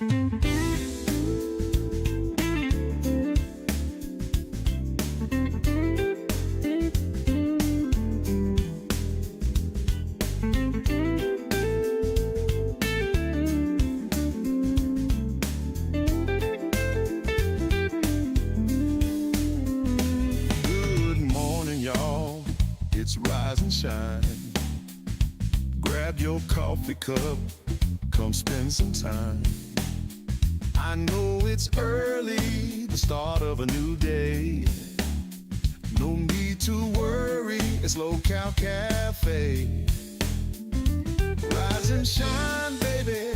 It's rise and shine. Grab your coffee cup, come spend some time. I know it's early, the start of a new day. No need to worry, it's Low Cal Cafe. Rise and shine, baby,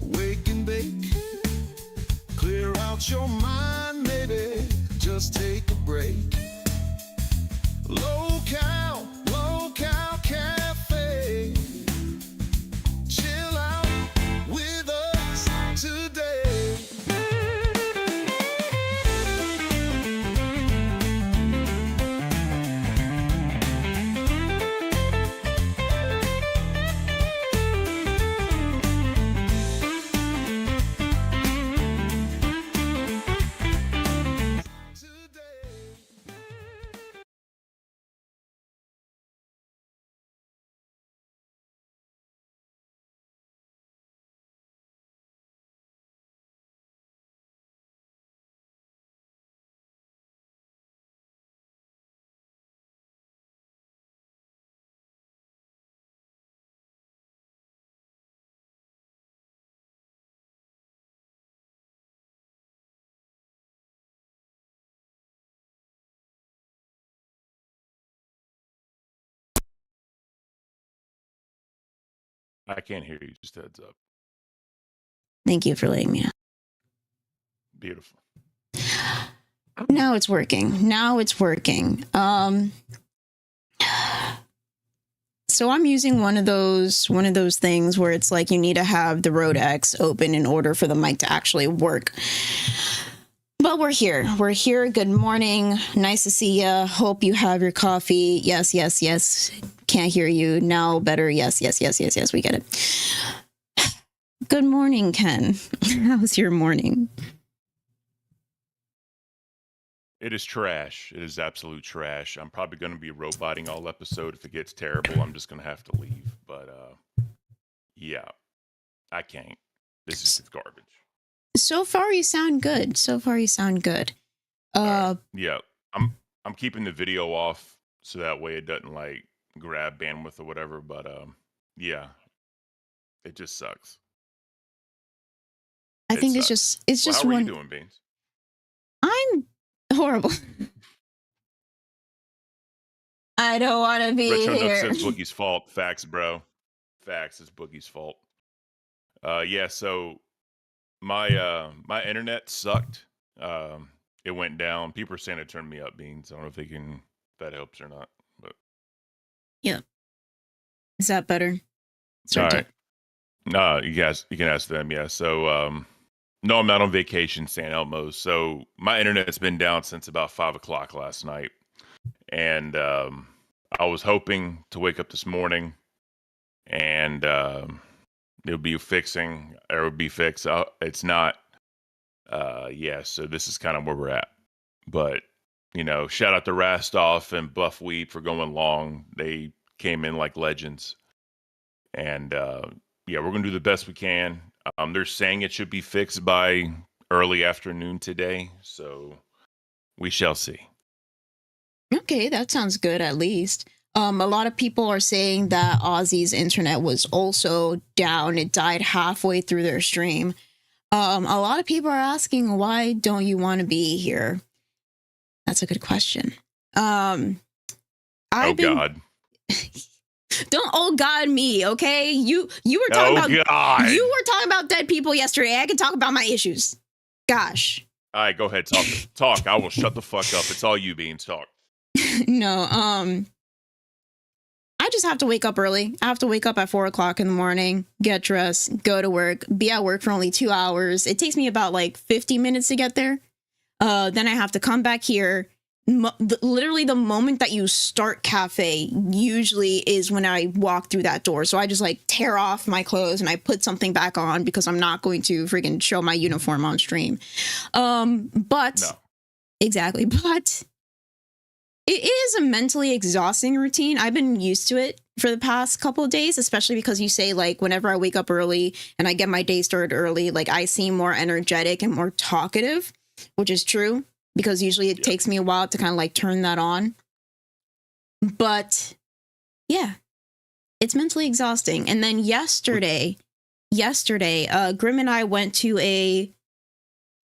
wake and bake. Clear out your mind, maybe, just take a break. Low Cal Cafe. Chill out with us today. I can't hear you. Just heads up. Thank you for letting me know. Beautiful. Now it's working. So I'm using one of those things where it's like you need to have the Rode X open in order for the mic to actually work. But we're here. Good morning. Nice to see you. Hope you have your coffee. Yes. Can't hear you now. Better. Yes. We get it. Good morning, Ken. How's your morning? It is trash. It is absolute trash. I'm probably going to be roboting all episode. If it gets terrible, I'm just going to have to leave. But yeah, I can't. This is garbage. So far, you sound good. Yeah, I'm keeping the video off so that way it doesn't like grab bandwidth or whatever. But yeah, it just sucks. I think it's just how are one. you doing, Beans? I'm horrible. I don't want to be Retro Nook here. says Boogie's fault. Facts, bro. Facts is Boogie's fault. Yeah. So my internet sucked. It went down. People are saying it turned me up, Beans. I don't know if that helps or not. But yeah, is that better? All right. You can ask them. Yeah. So no, I'm not on vacation, San Elmo. So my internet's been down since about 5:00 last night, and I was hoping to wake up this morning and it would be fixed. It's not. Yeah, so this is kind of where we're at. But, shout out to Rastoff and Buffweed for going long. They came in like legends. And, yeah, we're going to do the best we can. They're saying it should be fixed by early afternoon today. So we shall see. Okay, that sounds good at least. A lot of people are saying that Ozzy's internet was also down. It died halfway through their stream. A lot of people are asking, why don't you want to be here? That's a good question. God. Don't oh God me, okay? You were talking you were talking about dead people yesterday. I can talk about my issues. Gosh. All right, go ahead, talk. I will shut the fuck up. It's all you, Beans. Talk. No, I just have to wake up early. I have to wake up at 4:00 in the morning, get dressed, go to work, be at work for only 2 hours. It takes me about like 50 minutes to get there. Then I have to come back here, literally the moment that you start cafe usually is when I walk through that door. So I just like tear off my clothes and I put something back on because I'm not going to freaking show my uniform on stream. But No. exactly. But it is a mentally exhausting routine. I've been used to it for the past couple of days, especially because you say like whenever I wake up early and I get my day started early, like I seem more energetic and more talkative, which is true. Because usually it takes me a while to kind of like turn that on. But yeah, it's mentally exhausting. And then yesterday, Grim and I went to a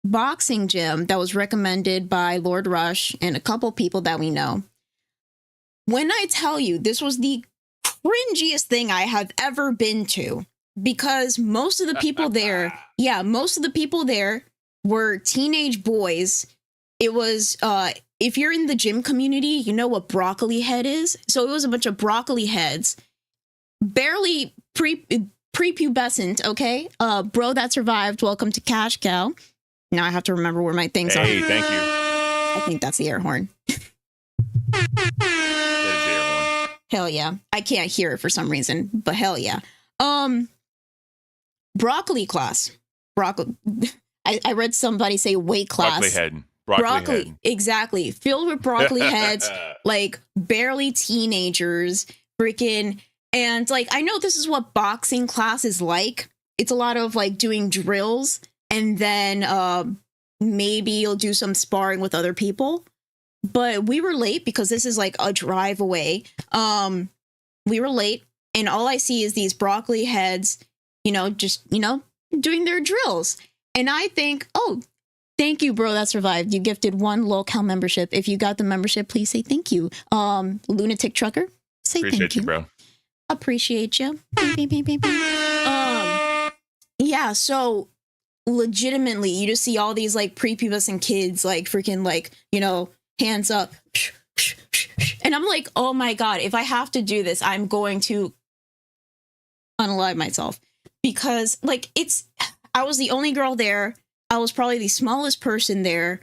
boxing gym that was recommended by Lord Rush and a couple people that we know. When I tell you this was the cringiest thing I have ever been to, because most of the people there, were teenage boys. It was, if you're in the gym community, you know what broccoli head is. So it was a bunch of broccoli heads, barely prepubescent, okay? Bro that survived, welcome to Cash Cow. Now I have to remember where my things are. Hey, thank you. I think that's the air horn. That is the air horn. Hell yeah. I can't hear it for some reason, but hell yeah. Broccoli class. Broccoli. I read somebody say weight class. Broccoli head. Broccoli head. Exactly. Filled with broccoli heads, like barely teenagers, freaking. And like, I know this is what boxing class is like. It's a lot of like doing drills and then maybe you'll do some sparring with other people. But we were late because this is like a drive away. We were late and all I see is these broccoli heads, just doing their drills. And I think, oh, thank you, bro, that survived. You gifted 1 locale membership. If you got the membership, please say thank you. Lunatic Trucker, say Appreciate thank you. Bro. Appreciate you. Yeah, so legitimately, you just see all these like prepubescent kids like freaking like, hands up. And I'm like, oh my God, if I have to do this, I'm going to unalive myself. Because like I was the only girl there. I was probably the smallest person there.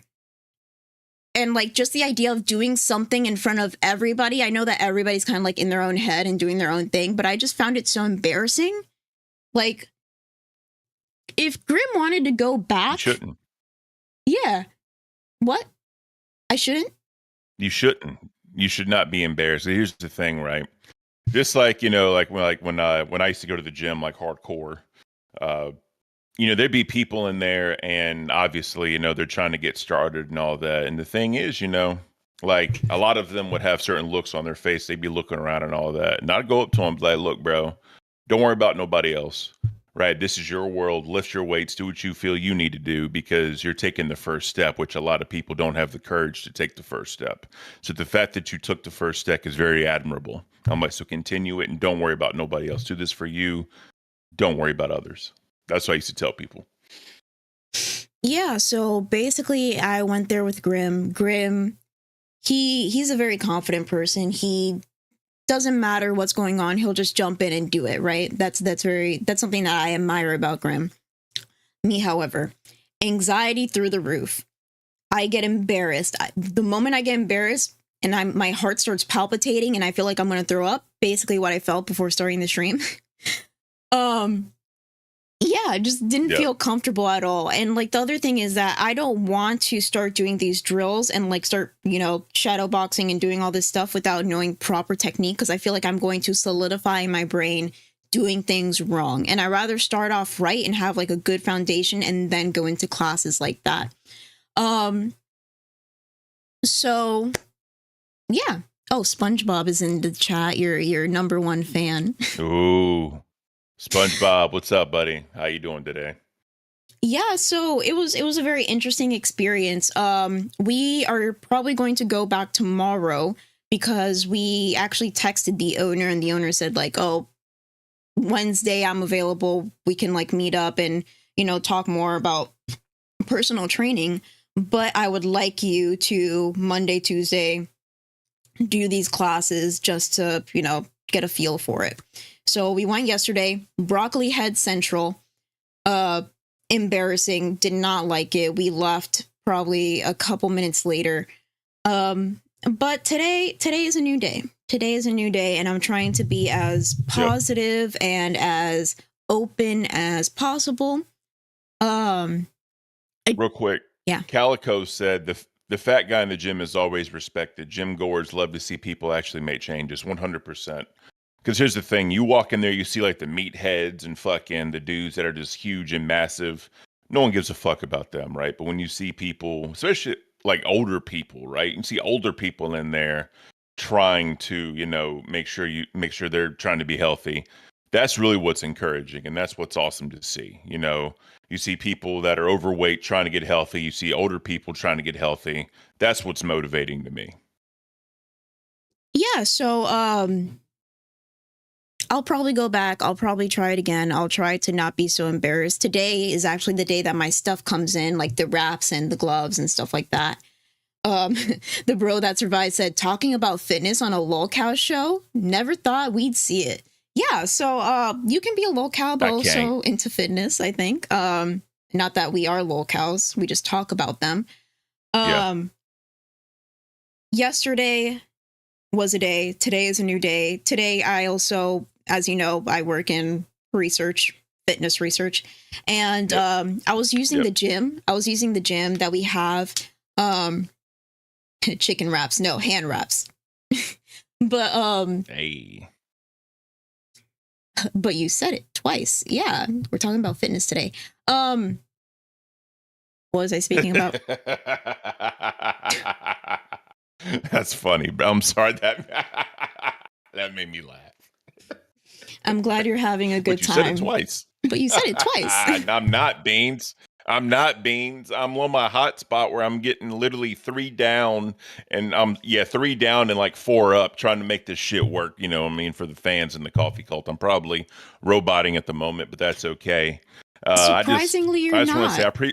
And like just the idea of doing something in front of everybody. I know that everybody's kind of like in their own head and doing their own thing, but I just found it so embarrassing. Like if Grim wanted to go back. You shouldn't. Yeah. What? I shouldn't? You shouldn't. You should not be embarrassed. Here's the thing, right? Just like, when I used to go to the gym, like hardcore, there'd be people in there and obviously, they're trying to get started and all that. And the thing is, like a lot of them would have certain looks on their face. They'd be looking around and all that. And I'd go up to them like, look, bro, don't worry about nobody else, right? This is your world. Lift your weights, do what you feel you need to do because you're taking the first step, which a lot of people don't have the courage to take the first step. So the fact that you took the first step is very admirable. I'm like, so continue it and don't worry about nobody else. Do this for you. Don't worry about others. That's what I used to tell people. Yeah, so basically I went there with Grim. Grim, he's a very confident person. He doesn't matter what's going on, he'll just jump in and do it, right? That's something that I admire about Grim. Me, however, anxiety through the roof. I get embarrassed. The moment I get embarrassed and my heart starts palpitating and I feel like I'm going to throw up, basically what I felt before starting the stream. Yeah, I just didn't feel comfortable at all. And like the other thing is that I don't want to start doing these drills and like start, shadow boxing and doing all this stuff without knowing proper technique because I feel like I'm going to solidify in my brain doing things wrong. And I rather start off right and have like a good foundation and then go into classes like that. So yeah. Oh, SpongeBob is in the chat. Your number 1 fan. Ooh. SpongeBob, what's up, buddy? How you doing today? Yeah, so it was a very interesting experience. We are probably going to go back tomorrow because we actually texted the owner and the owner said like, oh, Wednesday I'm available. We can like meet up and, talk more about personal training. But I would like you to Monday, Tuesday, do these classes just to, get a feel for it. So we went yesterday, Broccoli Head Central, embarrassing, did not like it. We left probably a couple minutes later. But today is a new day. Today is a new day, and I'm trying to be as positive and as open as possible. Real quick. Yeah. Calico said the fat guy in the gym is always respected. Gym goers love to see people actually make changes. 100%. Because here's the thing: you walk in there, you see like the meatheads and fucking the dudes that are just huge and massive. No one gives a fuck about them, right? But when you see people, especially like older people, right? You see older people in there trying to, make sure they're trying to be healthy. That's really what's encouraging, and that's what's awesome to see. You see people that are overweight trying to get healthy. You see older people trying to get healthy. That's what's motivating to me. Yeah, so I'll probably go back. I'll probably try it again. I'll try to not be so embarrassed. Today is actually the day that my stuff comes in, like the wraps and the gloves and stuff like that. The bro that survived said, talking about fitness on a lolcow show, never thought we'd see it. Yeah, so you can be a lolcow, but also into fitness, I think. Not that we are lolcows, we just talk about them. Yesterday was a day. Today is a new day. Today, I also, as you know, I work in fitness research, and I was using the gym. I was using the gym that we have. Chicken wraps, no, hand wraps. But hey. But you said it twice. Yeah, we're talking about fitness today. What was I speaking about? That's funny, but I'm sorry that made me laugh. I'm glad you're having a good time. You said it twice. But you said it twice. I'm not Beans. I'm on my hot spot where I'm getting literally 3 down and 3 down and like 4 up trying to make this shit work. You know what I mean? For the fans in the coffee cult. I'm probably roboting at the moment, but that's okay. Surprisingly, you're not. I just want to say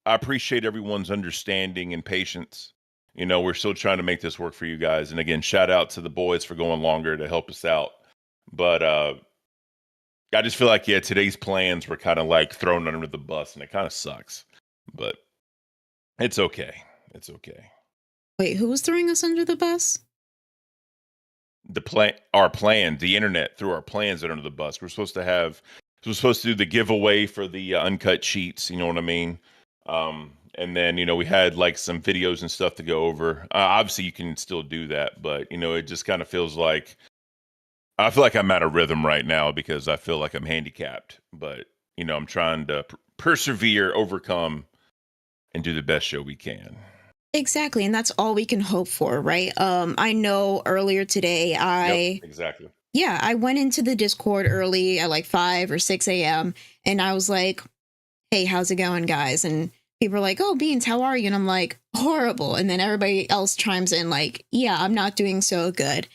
I appreciate everyone's understanding and patience. We're still trying to make this work for you guys. And again, shout out to the boys for going longer to help us out. But I just feel like, today's plans were kind of like thrown under the bus, and it kind of sucks. But it's okay. It's okay. Wait, who was throwing us under the bus? Our plans, the internet threw our plans under the bus. We're supposed to do the giveaway for the uncut sheets. You know what I mean? And then, we had like some videos and stuff to go over. Obviously, you can still do that, but, it just kind of feels like I feel like I'm out of rhythm right now because I feel like I'm handicapped. But, I'm trying to persevere, overcome, and do the best show we can. Exactly. And that's all we can hope for, right? I know earlier today, exactly. Yeah, I went into the Discord early at like 5 or 6 a.m. and I was like, hey, how's it going, guys? And people are like, oh, Beans, how are you? And I'm like, horrible. And then everybody else chimes in like, yeah, I'm not doing so good.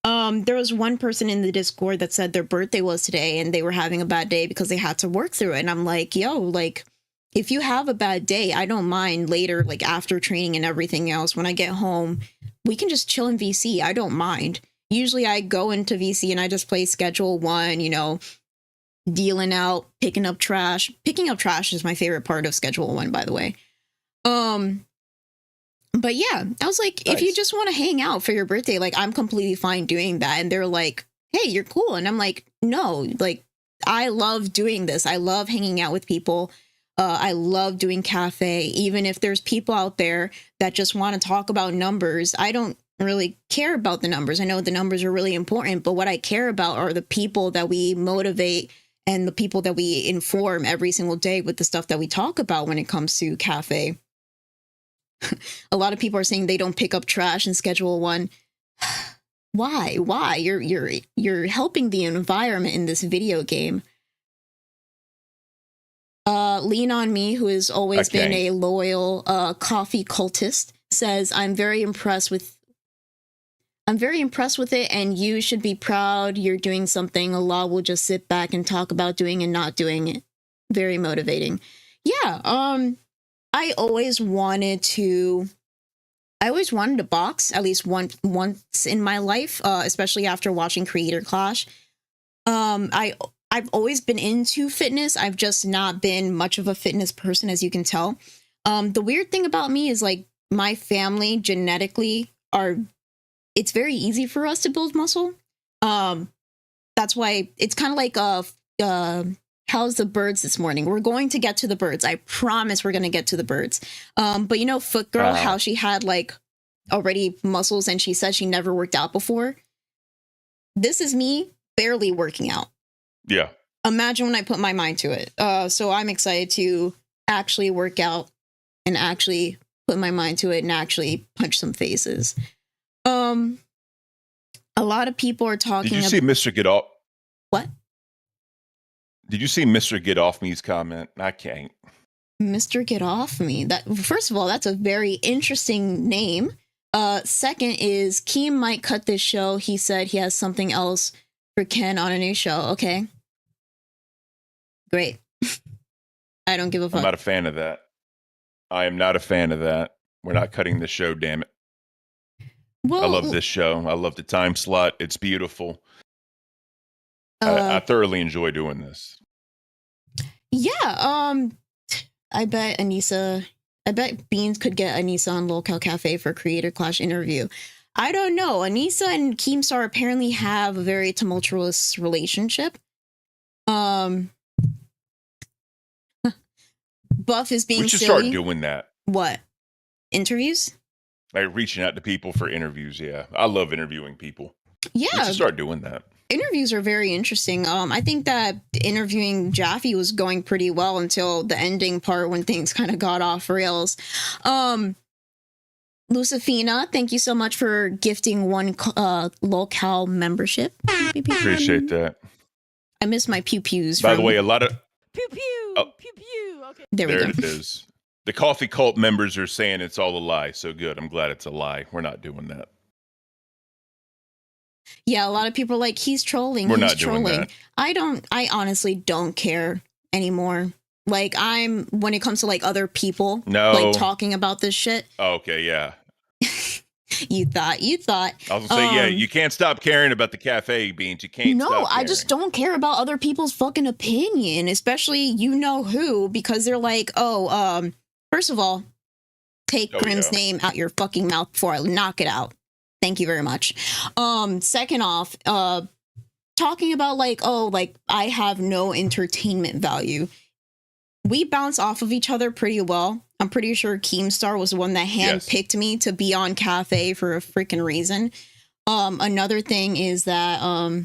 There was one person in the Discord that said their birthday was today and they were having a bad day because they had to work through it. And I'm like, yo, like, if you have a bad day, I don't mind later, like after training and everything else, when I get home, we can just chill in VC. I don't mind. Usually I go into VC and I just play Schedule 1, dealing out, picking up trash. Picking up trash is my favorite part of Schedule 1, by the way. But yeah, I was like, nice. If you just want to hang out for your birthday, like I'm completely fine doing that. And they're like, hey, you're cool. And I'm like, no, like I love doing this. I love hanging out with people. I love doing cafe. Even if there's people out there that just want to talk about numbers, I don't really care about the numbers. I know the numbers are really important, but what I care about are the people that we motivate and the people that we inform every single day with the stuff that we talk about when it comes to cafe. A lot of people are saying they don't pick up trash in Schedule 1. Why? You're helping the environment in this video game. Lean on Me, who has always been a loyal coffee cultist, says, I'm very impressed with it, and you should be proud you're doing something Allah will just sit back and talk about doing and not doing it. Very motivating. Yeah, I always wanted to box at least once in my life, especially after watching Creator Clash. I've always been into fitness. I've just not been much of a fitness person, as you can tell. The weird thing about me is like my family genetically it's very easy for us to build muscle. That's why it's kind of like how's the birds this morning? We're going to get to the birds. I promise we're going to get to the birds. But you know, Foot Girl, how she had like already muscles and she said she never worked out before. This is me barely working out. Yeah. Imagine when I put my mind to it. So I'm excited to actually work out and actually put my mind to it and actually punch some faces. A lot of people are talking. Did you see Mr. Get Off? What? Did you see Mr. Get Off Me's comment? I can't. Mr. Get Off Me. That, first of all, that's a very interesting name. Second is Keem might cut this show. He said he has something else for Ken on a new show. Okay. Great. I don't give a fuck. I'm not a fan of that. I am not a fan of that. We're not cutting the show, damn it. Well, I love this show. I love the time slot. It's beautiful. I thoroughly enjoy doing this. Yeah. I bet Beans could get Anissa on Local Cafe for Creator Clash interview. I don't know. Anissa and Keemstar apparently have a very tumultuous relationship. Buff is being we should silly. start doing that. What? Interviews? Like reaching out to people for interviews. Yeah. I love interviewing people. Yeah. We should start doing that. Interviews are very interesting. I think that interviewing Jaffe was going pretty well until the ending part when things kind of got off rails. Lucifina, thank you so much for gifting one locale membership. Appreciate that. I miss my pew pews. By the way, a lot of pew pew pew pew. Okay, there we go. It is. The Coffee Cult members are saying it's all a lie. So good. I'm glad it's a lie. We're not doing that. Yeah, a lot of people are like, he's trolling. We're he's not doing trolling. that. I honestly don't care anymore. Like, when it comes to like other people, like talking about this shit. Oh, okay, yeah. You thought. I was gonna say, yeah, you can't stop caring about the cafe, Beans. You can't. No, I just don't care about other people's fucking opinion, especially you know who, because they're like, first of all, take Grimm's name out your fucking mouth before I knock it out. Thank you very much. Second off, talking about like, I have no entertainment value. We bounce off of each other pretty well. I'm pretty sure Keemstar was the one that handpicked me to be on Cafe for a freaking reason. Another thing is that a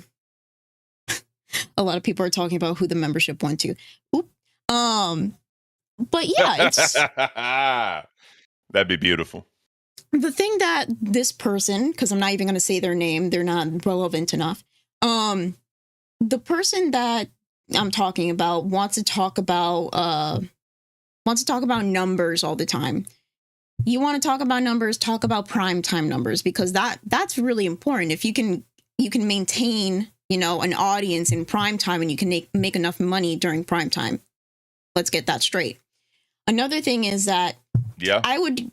lot of people are talking about who the membership went to. Oop. But yeah, it's that'd be beautiful. The thing that this person, because I'm not even going to say their name, they're not relevant enough. The person that I'm talking about wants to talk about numbers all the time. You want to talk about numbers, talk about prime time numbers, because that's really important. If you can maintain, an audience in prime time and you can make enough money during prime time. Let's get that straight. Another thing is that I would be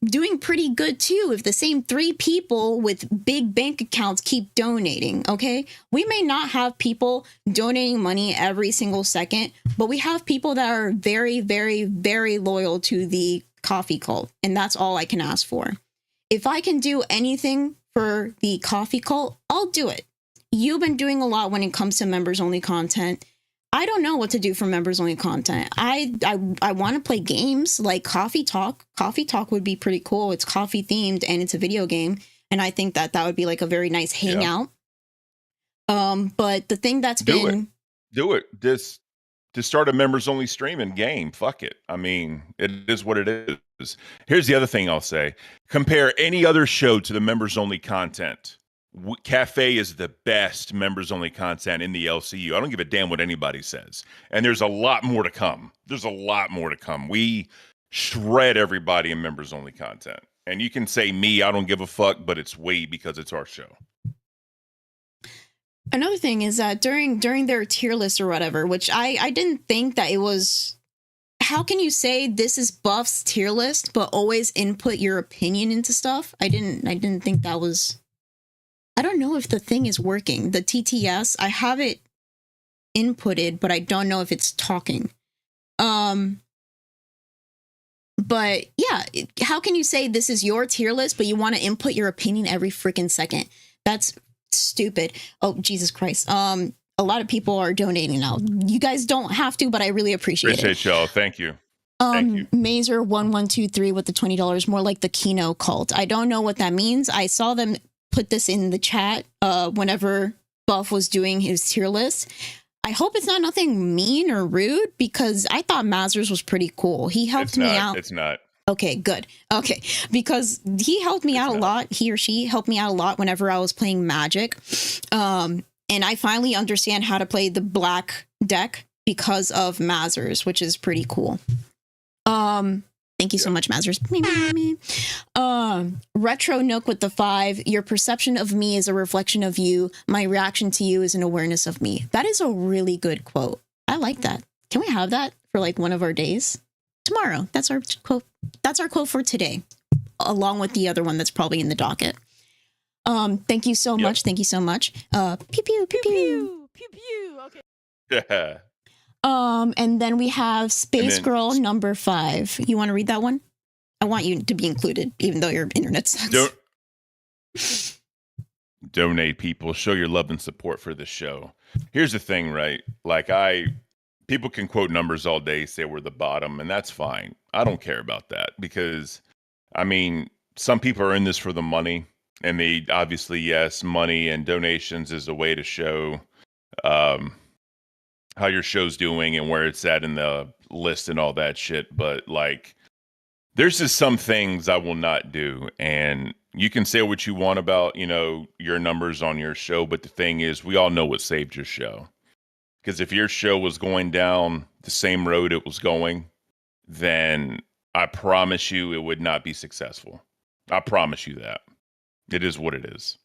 doing pretty good too if the same 3 people with big bank accounts keep donating, okay? We may not have people donating money every single second, but we have people that are very, very, very loyal to the coffee cult, and that's all I can ask for. If I can do anything for the coffee cult, I'll do it. You've been doing a lot when it comes to members only content. I don't know what to do for members only content. I want to play games like Coffee Talk. Coffee Talk would be pretty cool. It's coffee themed and it's a video game. And I think that would be like a very nice hangout. But the thing that's Do it. Just to start a members only streaming game. Fuck it. I mean, it is what it is. Here's the other thing I'll say. Compare any other show to the members only content. Cafe is the best members only content in the LCU. I don't give a damn what anybody says. And there's a lot more to come. We shred everybody in members only content. And you can say me, I don't give a fuck, but it's because it's our show. Another thing is that during their tier list or whatever, which I didn't think that it was. How can you say this is Buff's tier list, but always input your opinion into stuff? I didn't think that was. I don't know if the thing is working. The TTS, I have it inputted, but I don't know if it's talking. But yeah, how can you say this is your tier list, but you want to input your opinion every freaking second? That's stupid. Oh, Jesus Christ. A lot of people are donating now. You guys don't have to, but I really appreciate it. Y'all. Thank you. Thank you. Mazer1123 with the $20, more like the Kino cult. I don't know what that means. I saw them put this in the chat whenever Buff was doing his tier list. I hope it's not nothing mean or rude, because I thought Mazers was pretty cool. He helped me out. It's not. Okay, good. Okay, because he helped me out a lot. He or she helped me out a lot whenever I was playing Magic. And I finally understand how to play the black deck because of Mazers, which is pretty cool. Thank you so much, Mazers. Retro Nook with the 5. Your perception of me is a reflection of you. My reaction to you is an awareness of me. That is a really good quote. I like that. Can we have that for like one of our days? Tomorrow. That's our quote. That's our quote for today, along with the other one that's probably in the docket. Thank you so much. Thank you so much. Pew pew pew pew Pew pew. Okay. Yeah. And then we have Space Girl number 5. You want to read that one? I want you to be included, even though your internet sucks. Donate, people. Show your love and support for the show. Here's the thing, right? Like people can quote numbers all day, say we're the bottom, and that's fine. I don't care about that, because, I mean, some people are in this for the money, and they obviously, yes, money and donations is a way to show how your show's doing and where it's at in the list and all that shit. But like, there's just some things I will not do. And you can say what you want about, your numbers on your show. But the thing is, we all know what saved your show. Because if your show was going down the same road it was going, then I promise you it would not be successful. I promise you that. It is what it is.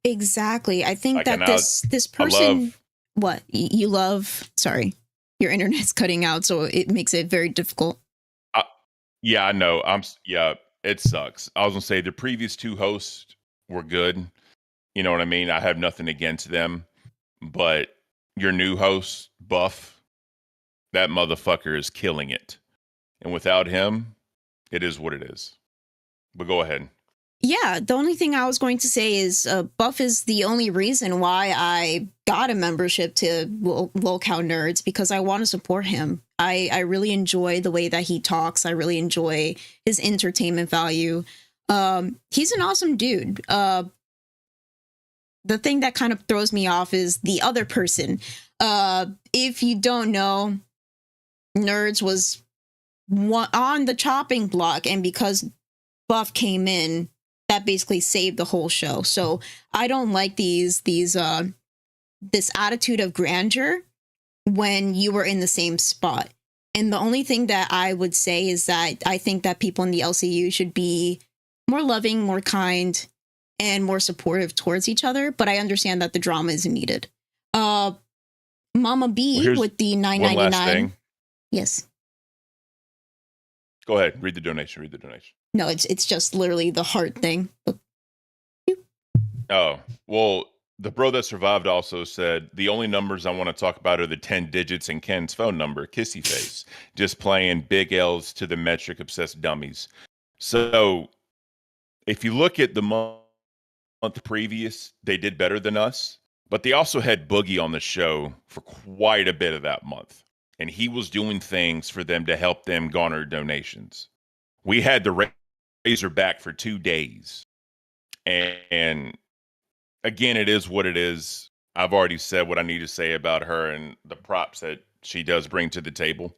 Exactly. I think that this person... What? You love... Sorry. Your internet's cutting out, so it makes it very difficult. Yeah, I know. It sucks. I was going to say the previous 2 hosts were good. You know what I mean? I have nothing against them. But your new host, Buff, that motherfucker is killing it. And without him, it is what it is. But go ahead. Yeah, the only thing I was going to say is Buff is the only reason why I got a membership to Lolcow Nerds, because I want to support him. I really enjoy the way that he talks. I really enjoy his entertainment value. He's an awesome dude. The thing that kind of throws me off is the other person. If you don't know, Nerds was on the chopping block, and because Buff came in, that basically saved the whole show. So I don't like this attitude of grandeur when you were in the same spot. And the only thing that I would say is that I think that people in the LCU should be more loving, more kind, and more supportive towards each other. But I understand that the drama is needed. Mama B with the $9.99. One last thing. Yes. Go ahead. Read the donation. No, it's just literally the heart thing. Oh, well, the bro that survived also said, the only numbers I want to talk about are the 10 digits in Ken's phone number, kissy face, just playing big L's to the metric obsessed dummies. So if you look at the month previous, they did better than us, but they also had Boogie on the show for quite a bit of that month. And he was doing things for them to help them garner donations. We had the Razorback for 2 days. And again, it is what it is. I've already said what I need to say about her and the props that she does bring to the table.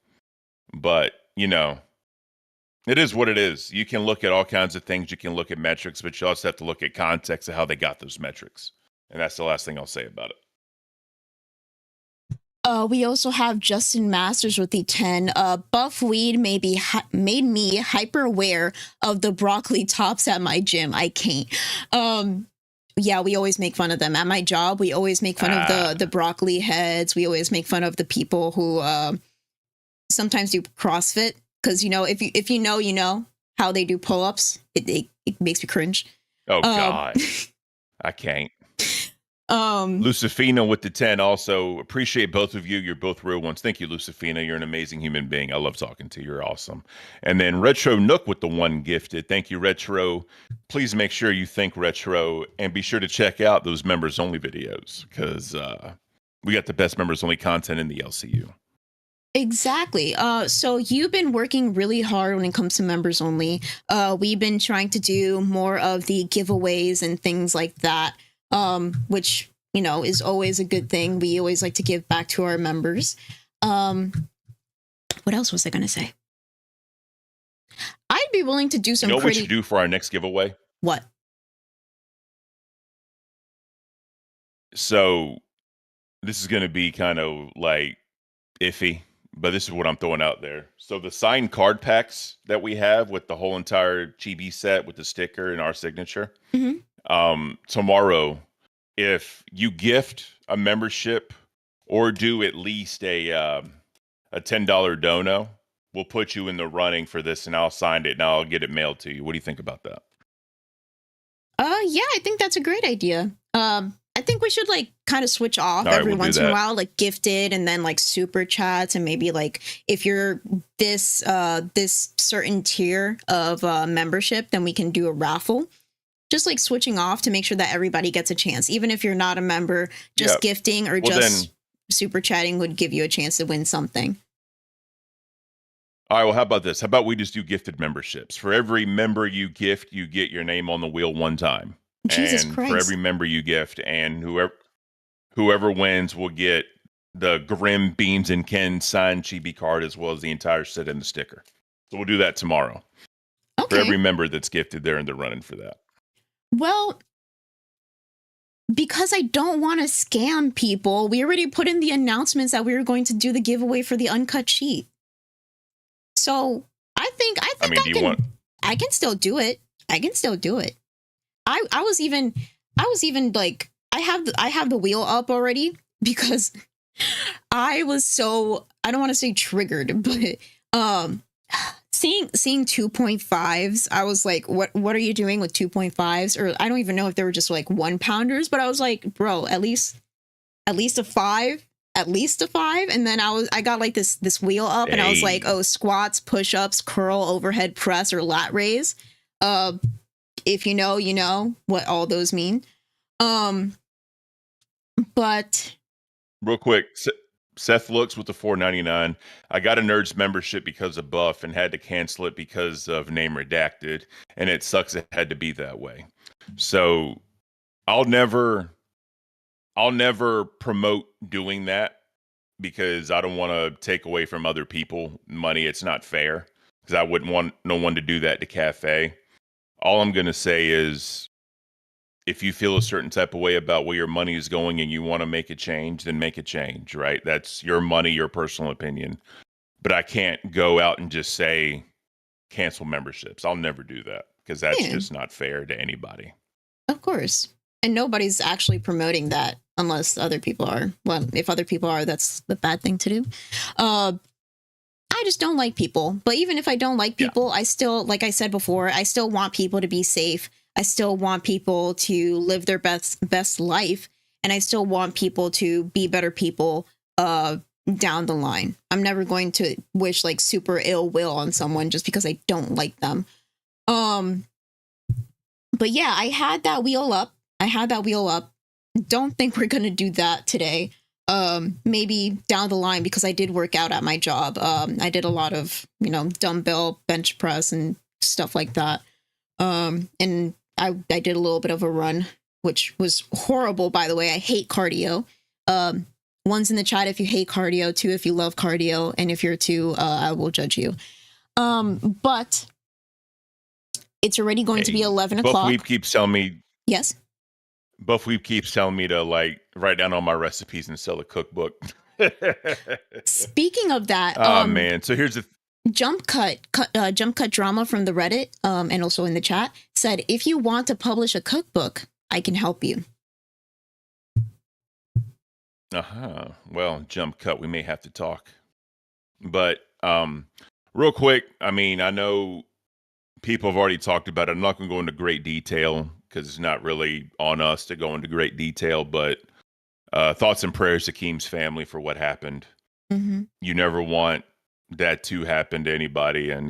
But, it is what it is. You can look at all kinds of things. You can look at metrics, but you also have to look at context of how they got those metrics. And that's the last thing I'll say about it. We also have Justin Masters with the 10. Buff weed made me hyper aware of the broccoli tops at my gym. I can't. Yeah, we always make fun of them. At my job, we always make fun of the broccoli heads. We always make fun of the people who sometimes do CrossFit. Because, if you know how they do pull-ups, it makes me cringe. Oh, God. I can't. Lucifina with the 10 also. Appreciate both of you. You're both real ones. Thank you, Lucifina. You're an amazing human being. I love talking to you. You're awesome. And then Retro Nook with the 1 gifted. Thank you, Retro. Please make sure you thank Retro and be sure to check out those members only videos because we got the best members only content in the LCU. Exactly. So you've been working really hard when it comes to members only. We've been trying to do more of the giveaways and things like that, which, you know, is always a good thing. We always like to give back to our members. What else was I going to say? I'd be willing to do some You know what we should do for our next giveaway? What? So this is going to be kind of like iffy, but this is what I'm throwing out there. So the signed card packs that we have with the whole entire chibi set with the sticker and our signature, tomorrow, if you gift a membership or do at least a $10 dono, we'll put you in the running for this and I'll sign it and I'll get it mailed to you. What do you think about that? Yeah, I think that's a great idea. I think we should like kind of switch off every once in a while, like gifted and then like super chats, and maybe like if you're this certain tier of membership, then we can do a raffle. Just like switching off to make sure that everybody gets a chance, even if you're not a member. Just gifting or just super chatting would give you a chance to win something. All right, well, how about this? How about we just do gifted memberships? For every member you gift, you get your name on the wheel 1 time. Jesus and Christ. For every member you gift, and whoever wins will get the Grim Beans and Ken signed chibi card as well as the entire set and the sticker. So we'll do that tomorrow. Okay. For every member that's gifted, they're in the running for that. Well, because I don't want to scam people, we already put in the announcements that we were going to do the giveaway for the uncut sheet. So I think I can still do it. I can still do it. I was even like, I have the wheel up already because I was so, I don't want to say triggered, but seeing 2.5s, I was like, what are you doing with 2.5s? Or I don't even know if they were just like 1 pounders, but I was like, bro, at least a 5. At least a 5. And then I got like this wheel up and I was like, oh, squats, push-ups, curl, overhead press, or lat raise. If you know, you know what all those mean. But real quick, Seth looks with the $4.99. I got a Nerds membership because of Buff and had to cancel it because of name redacted, and it sucks it had to be that way. So I'll never promote doing that because I don't want to take away from other people money. It's not fair because I wouldn't want no one to do that to Cafe. All I'm going to say is if you feel a certain type of way about where your money is going and you want to make a change, then make a change, right? That's your money, your personal opinion. But I can't go out and just say cancel memberships. I'll never do that because that's just not fair to anybody. Of course. And nobody's actually promoting that unless other people are. Well, if other people are, that's the bad thing to do. I just don't like people. But even if I don't like people, I still, like I said before, I still want people to be safe. I still want people to live their best life. And I still want people to be better people down the line. I'm never going to wish like super ill will on someone just because I don't like them. But yeah, I had that wheel up. Don't think we're going to do that today. Maybe down the line because I did work out at my job. I did a lot of, dumbbell bench press and stuff like that. And I did a little bit of a run, which was horrible, by the way. I hate cardio. One's in the chat if you hate cardio, 2 if you love cardio, and if you're 2, I will judge you. But it's already going to be 11 o'clock. Buff Weep keeps telling me. Yes. Buff Weep keeps telling me to like write down all my recipes and sell a cookbook. Speaking of that, oh man! So here's the jump cut drama from the Reddit, and also in the chat said, if you want to publish a cookbook, I can help you. Well, jump cut. We may have to talk, but real quick. I mean, I know people have already talked about it. I'm not going to go into great detail. because it's not really on us to go into great detail. But thoughts and prayers to Keem's family for what happened. Mm-hmm. You never want that to happen to anybody, and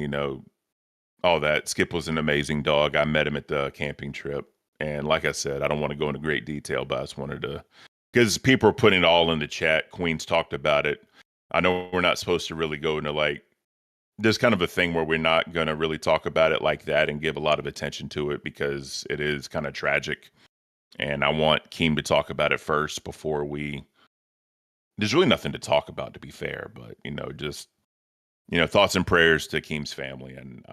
all that. Skip was an amazing dog. I met him at the camping trip, and like I said, I don't want to go into great detail, but I just wanted to, because people are putting it all in the chat. Queen's talked about it. I know we're not supposed to really go into like, there's kind of a thing where we're not going to really talk about it like that and give a lot of attention to it because it is kind of tragic. And I want Keem to talk about it first before there's really nothing to talk about, to be fair, but just, thoughts and prayers to Keem's family. And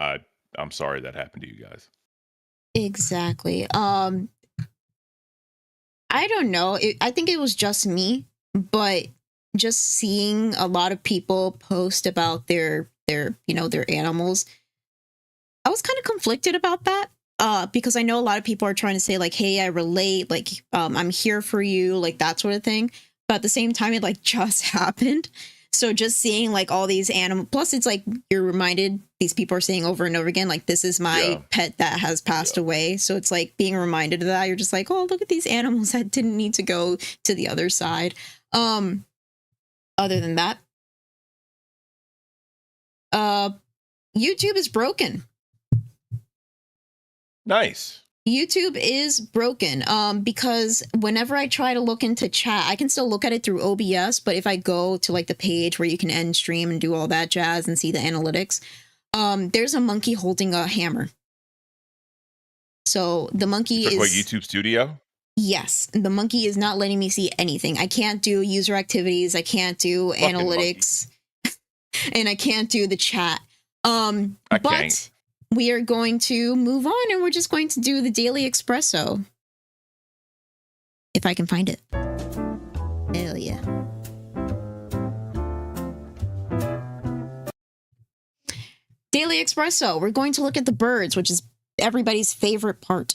I'm sorry that happened to you guys. Exactly. I don't know. I think it was just me, but just seeing a lot of people post about their animals, I was kind of conflicted about that. Because I know a lot of people are trying to say like, hey, I relate, like, I'm here for you, like that sort of thing. But at the same time, it like just happened. So just seeing like all these animals, plus it's like you're reminded, these people are saying over and over again, like, this is my pet that has passed away. So it's like being reminded of that. You're just like, oh, look at these animals that didn't need to go to the other side. Other than that, YouTube is broken. Nice. YouTube is broken because whenever I try to look into chat, I can still look at it through OBS. But if I go to like the page where you can end stream and do all that jazz and see the analytics, there's a monkey holding a hammer. So the monkey is... What, YouTube Studio? Yes. The monkey is not letting me see anything. I can't do user activities. I can't do Fucking analytics. And I can't do the chat. I can't. We are going to move on and we're just going to do the daily espresso. If I can find it. Hell yeah. Daily espresso. We're going to look at the birds, which is everybody's favorite part,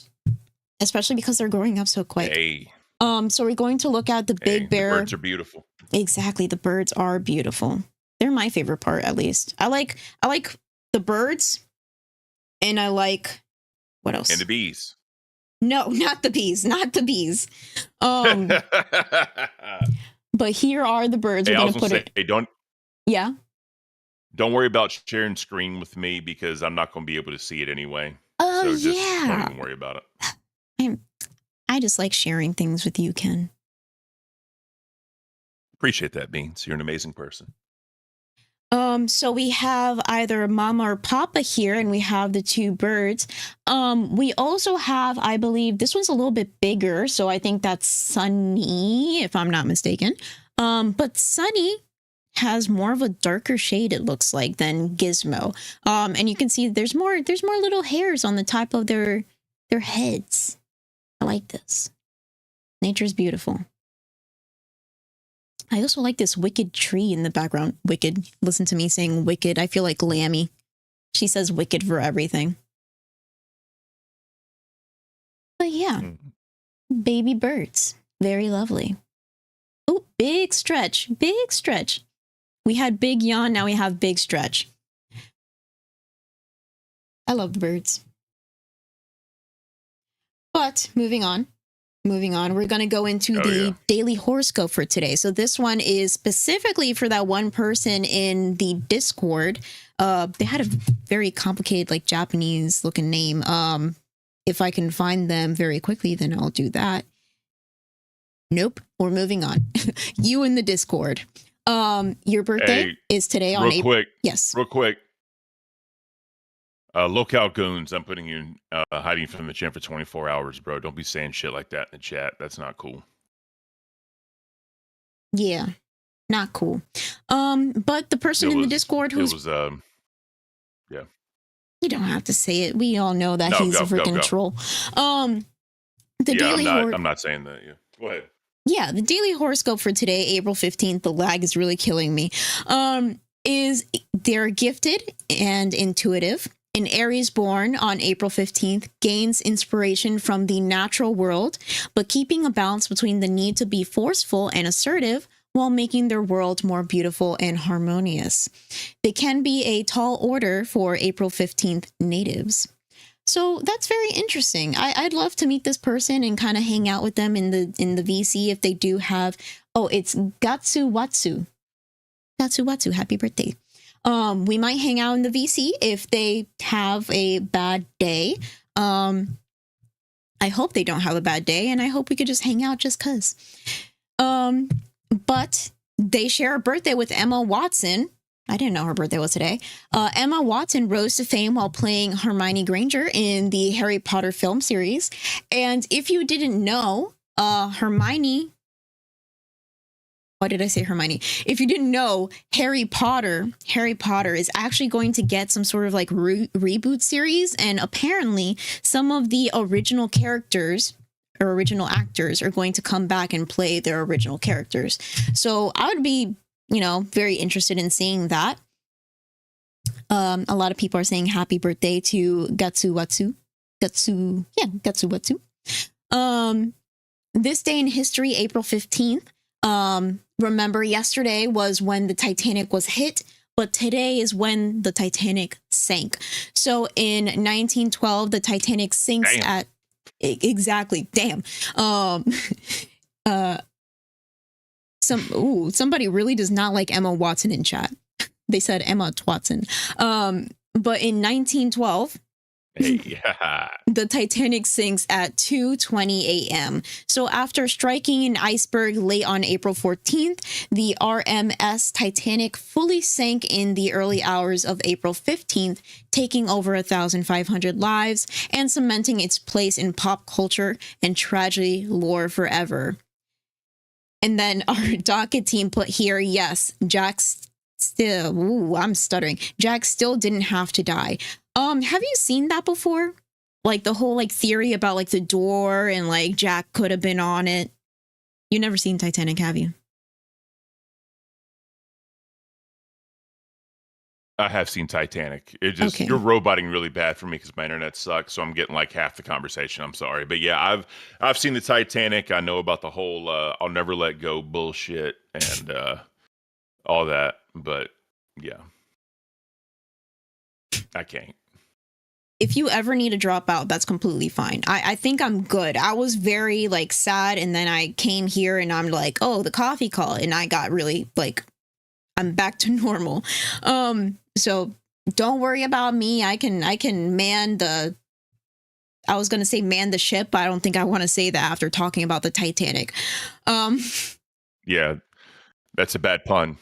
especially because they're growing up so quick. Hey. So we're going to look at the big bear. The birds are beautiful. Exactly. The birds are beautiful. They're my favorite part, at least. I like the birds. And I like, what else? And the bees. No, not the bees. Not the bees. But here are the birds. Hey, We're going to put it. Hey, don't worry about sharing screen with me because I'm not going to be able to see it anyway. Oh, so just yeah. don't even worry about it. I just like sharing things with you, Ken. Appreciate that, Beans. You're an amazing person. So we have either Mama or Papa here, and we have the two birds. We also have, I believe, this one's a little bit bigger, so I think that's Sunny, if I'm not mistaken. But Sunny has more of a darker shade, it looks like, than Gizmo. And you can see there's more little hairs on the top of their heads. I like this. Nature's beautiful. I also like this wicked tree in the background. Wicked. Listen to me saying wicked. I feel like Lammy. She says wicked for everything. But yeah, baby birds. Very lovely. Oh, big stretch. Big stretch. We had big yawn. Now we have big stretch. I love the birds. But moving on. We're going to go into the daily horoscope for today. So this one is specifically for that one person in the Discord. They had a very complicated, like, Japanese looking name. If I can find them very quickly, then I'll do that. Nope. We're moving on. You in the Discord. Your birthday is today on April. Yes. Real quick. Locale goons, I'm putting you in hiding from the chat for 24 hours, bro. Don't be saying shit like that in the chat. That's not cool. Yeah, not cool. But the person in the Discord who's... yeah. You don't have to say it. We all know that he's a freaking troll. I'm not saying that. Yeah. Go ahead. Yeah, the daily horoscope for today, April 15th, the lag is really killing me, is they're gifted and intuitive. An Aries born on April 15th gains inspiration from the natural world, but keeping a balance between the need to be forceful and assertive while making their world more beautiful and harmonious. They can be a tall order for April 15th natives. So that's very interesting. I'd love to meet this person and kind of hang out with them in the VC if they do have. Oh, it's Gatsu Watsu. Gatsu Watsu, happy birthday. We might hang out in the VC if they have a bad day. I hope they don't have a bad day, and I hope we could just hang out just cause. But they share a birthday with Emma Watson. I didn't know her birthday was today. Emma Watson rose to fame while playing Hermione Granger in the Harry Potter film series. And if you didn't know, Hermione... Why did I say Hermione? If you didn't know, Harry Potter is actually going to get some sort of like reboot series. And apparently some of the original characters or original actors are going to come back and play their original characters. So I would be, very interested in seeing that. A lot of people are saying happy birthday to Gatsu Watsu. Gatsu Watsu. This day in history, April 15th. Remember, yesterday was when the Titanic was hit, but today is when the Titanic sank. So in 1912, the Titanic sinks at exactly. Damn. Somebody really does not like Emma Watson in chat. They said Emma Watson. But in 1912. Yeah. The Titanic sinks at 2:20 a.m. So after striking an iceberg late on April 14th, the RMS Titanic fully sank in the early hours of April 15th, taking over 1,500 lives and cementing its place in pop culture and tragedy lore forever. And then our docket team put here, yes, Jack still didn't have to die. Have you seen that before? Like the whole theory about the door and Jack could have been on it. You never seen Titanic, have you? I have seen Titanic. It just You're roboting really bad for me because my internet sucks, so I'm getting half the conversation. I'm sorry, but yeah, I've seen the Titanic. I know about the whole "I'll never let go" bullshit and all that, but yeah, I can't. If you ever need to drop out, that's completely fine. I think I'm good. I was very sad, and then I came here and I'm oh, the coffee call, and I got really I'm back to normal. So don't worry about me. I can man the. I was gonna say man the ship, but I don't think I want to say that after talking about the Titanic. Yeah, that's a bad pun.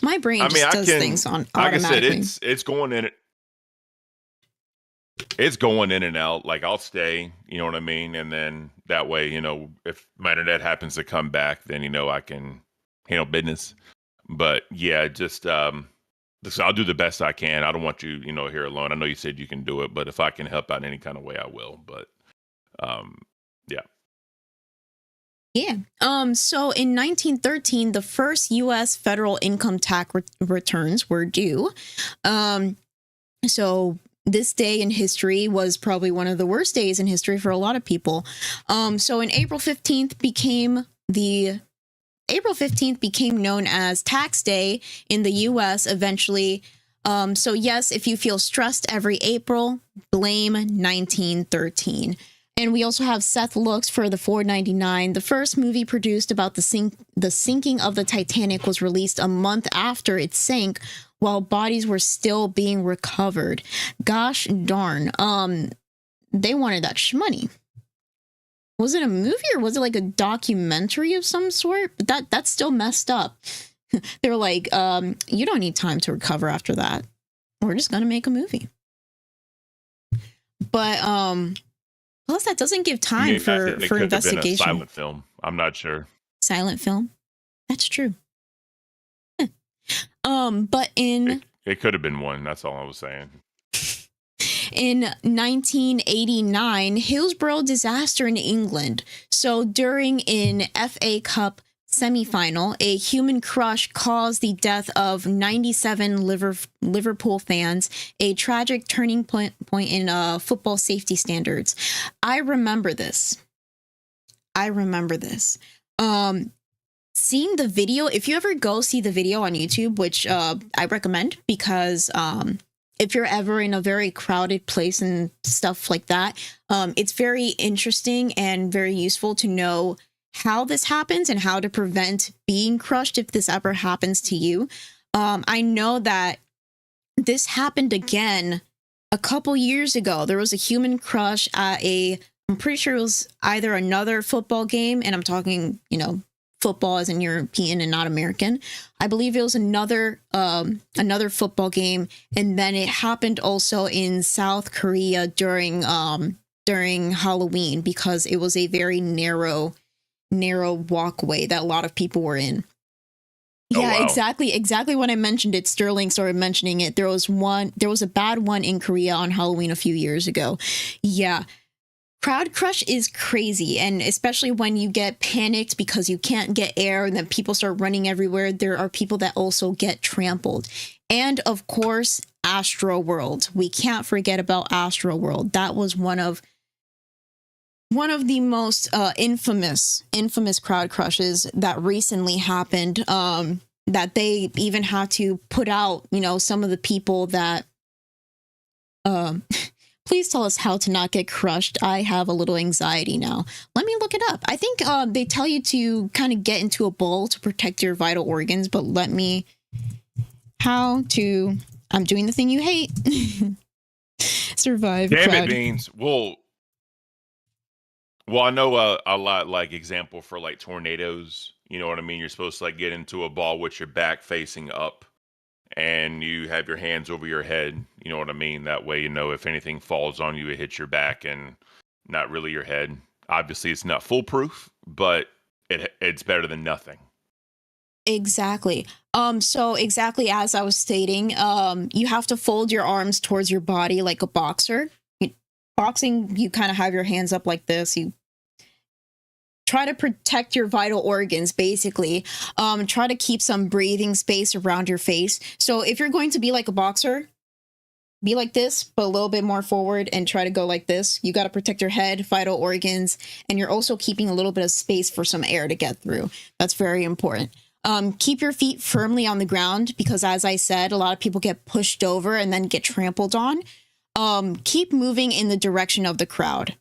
My brain does things on automatically. Like I said, it's going in. It's going in and out. I'll stay, you know what I mean? And then that way, if my internet happens to come back, then, I can handle business. But yeah, just, listen, I'll do the best I can. I don't want you, here alone. I know you said you can do it, but if I can help out in any kind of way, I will. But, yeah. Yeah. So in 1913, the first U.S. federal income tax returns were due. So this day in history was probably one of the worst days in history for a lot of people. So in April 15th became known as Tax Day in the U.S. eventually. So yes, if you feel stressed every April, blame 1913. And we also have Seth Looks for the 499. The first movie produced about the sinking of the Titanic was released a month after it sank, while bodies were still being recovered. Gosh darn. They wanted that shmoney. Was it a movie or was it a documentary of some sort? But that's still messed up. They're you don't need time to recover after that. We're just gonna make a movie. But plus that doesn't give time for investigation. Have been a silent film. I'm not sure. Silent film? That's true. But it could have been one. That's all I was saying. In 1989, Hillsborough disaster in England. So during an FA Cup semifinal, a human crush caused the death of 97 Liverpool fans, a tragic turning point in football safety standards. I remember this. Seeing the video, if you ever go see the video on YouTube, which I recommend because if you're ever in a very crowded place and stuff like that, it's very interesting and very useful to know how this happens and how to prevent being crushed if this ever happens to you. I know that this happened again a couple years ago. There was a human crush at I'm pretty sure it was either another football game, and I'm talking, football as in European and not American. I believe it was another football game, and then it happened also in South Korea during Halloween, because it was a very narrow walkway that a lot of people were in. Oh, Yeah, wow. exactly when I mentioned it, Sterling started mentioning it. There was a bad one in Korea on Halloween a few years ago. Yeah. Crowd crush is crazy, and especially when you get panicked because you can't get air and then people start running everywhere. There are people that also get trampled. And of course, Astro World. We can't forget about Astro World. That was one of the most infamous crowd crushes that recently happened, that they even had to put out, some of the people that please tell us how to not get crushed. I have a little anxiety now. Let me look it up. I think they tell you to kind of get into a bowl to protect your vital organs, but I'm doing the thing you hate. Survive Damn crowd. it, Beans. Well, I know a lot, like, example for like tornadoes. You know what I mean? You're supposed to like get into a ball with your back facing up, and you have your hands over your head. You know what I mean? That way, if anything falls on you, it hits your back and not really your head. Obviously, it's not foolproof, but it's better than nothing. Exactly. So exactly as I was stating, you have to fold your arms towards your body like a boxer. Boxing, you kind of have your hands up like this. You try to protect your vital organs, basically. Try to keep some breathing space around your face. So if you're going to be like a boxer, be like this, but a little bit more forward, and try to go like this. You got to protect your head, vital organs, and you're also keeping a little bit of space for some air to get through. That's very important. Keep your feet firmly on the ground, because as I said, a lot of people get pushed over and then get trampled on. Keep moving in the direction of the crowd.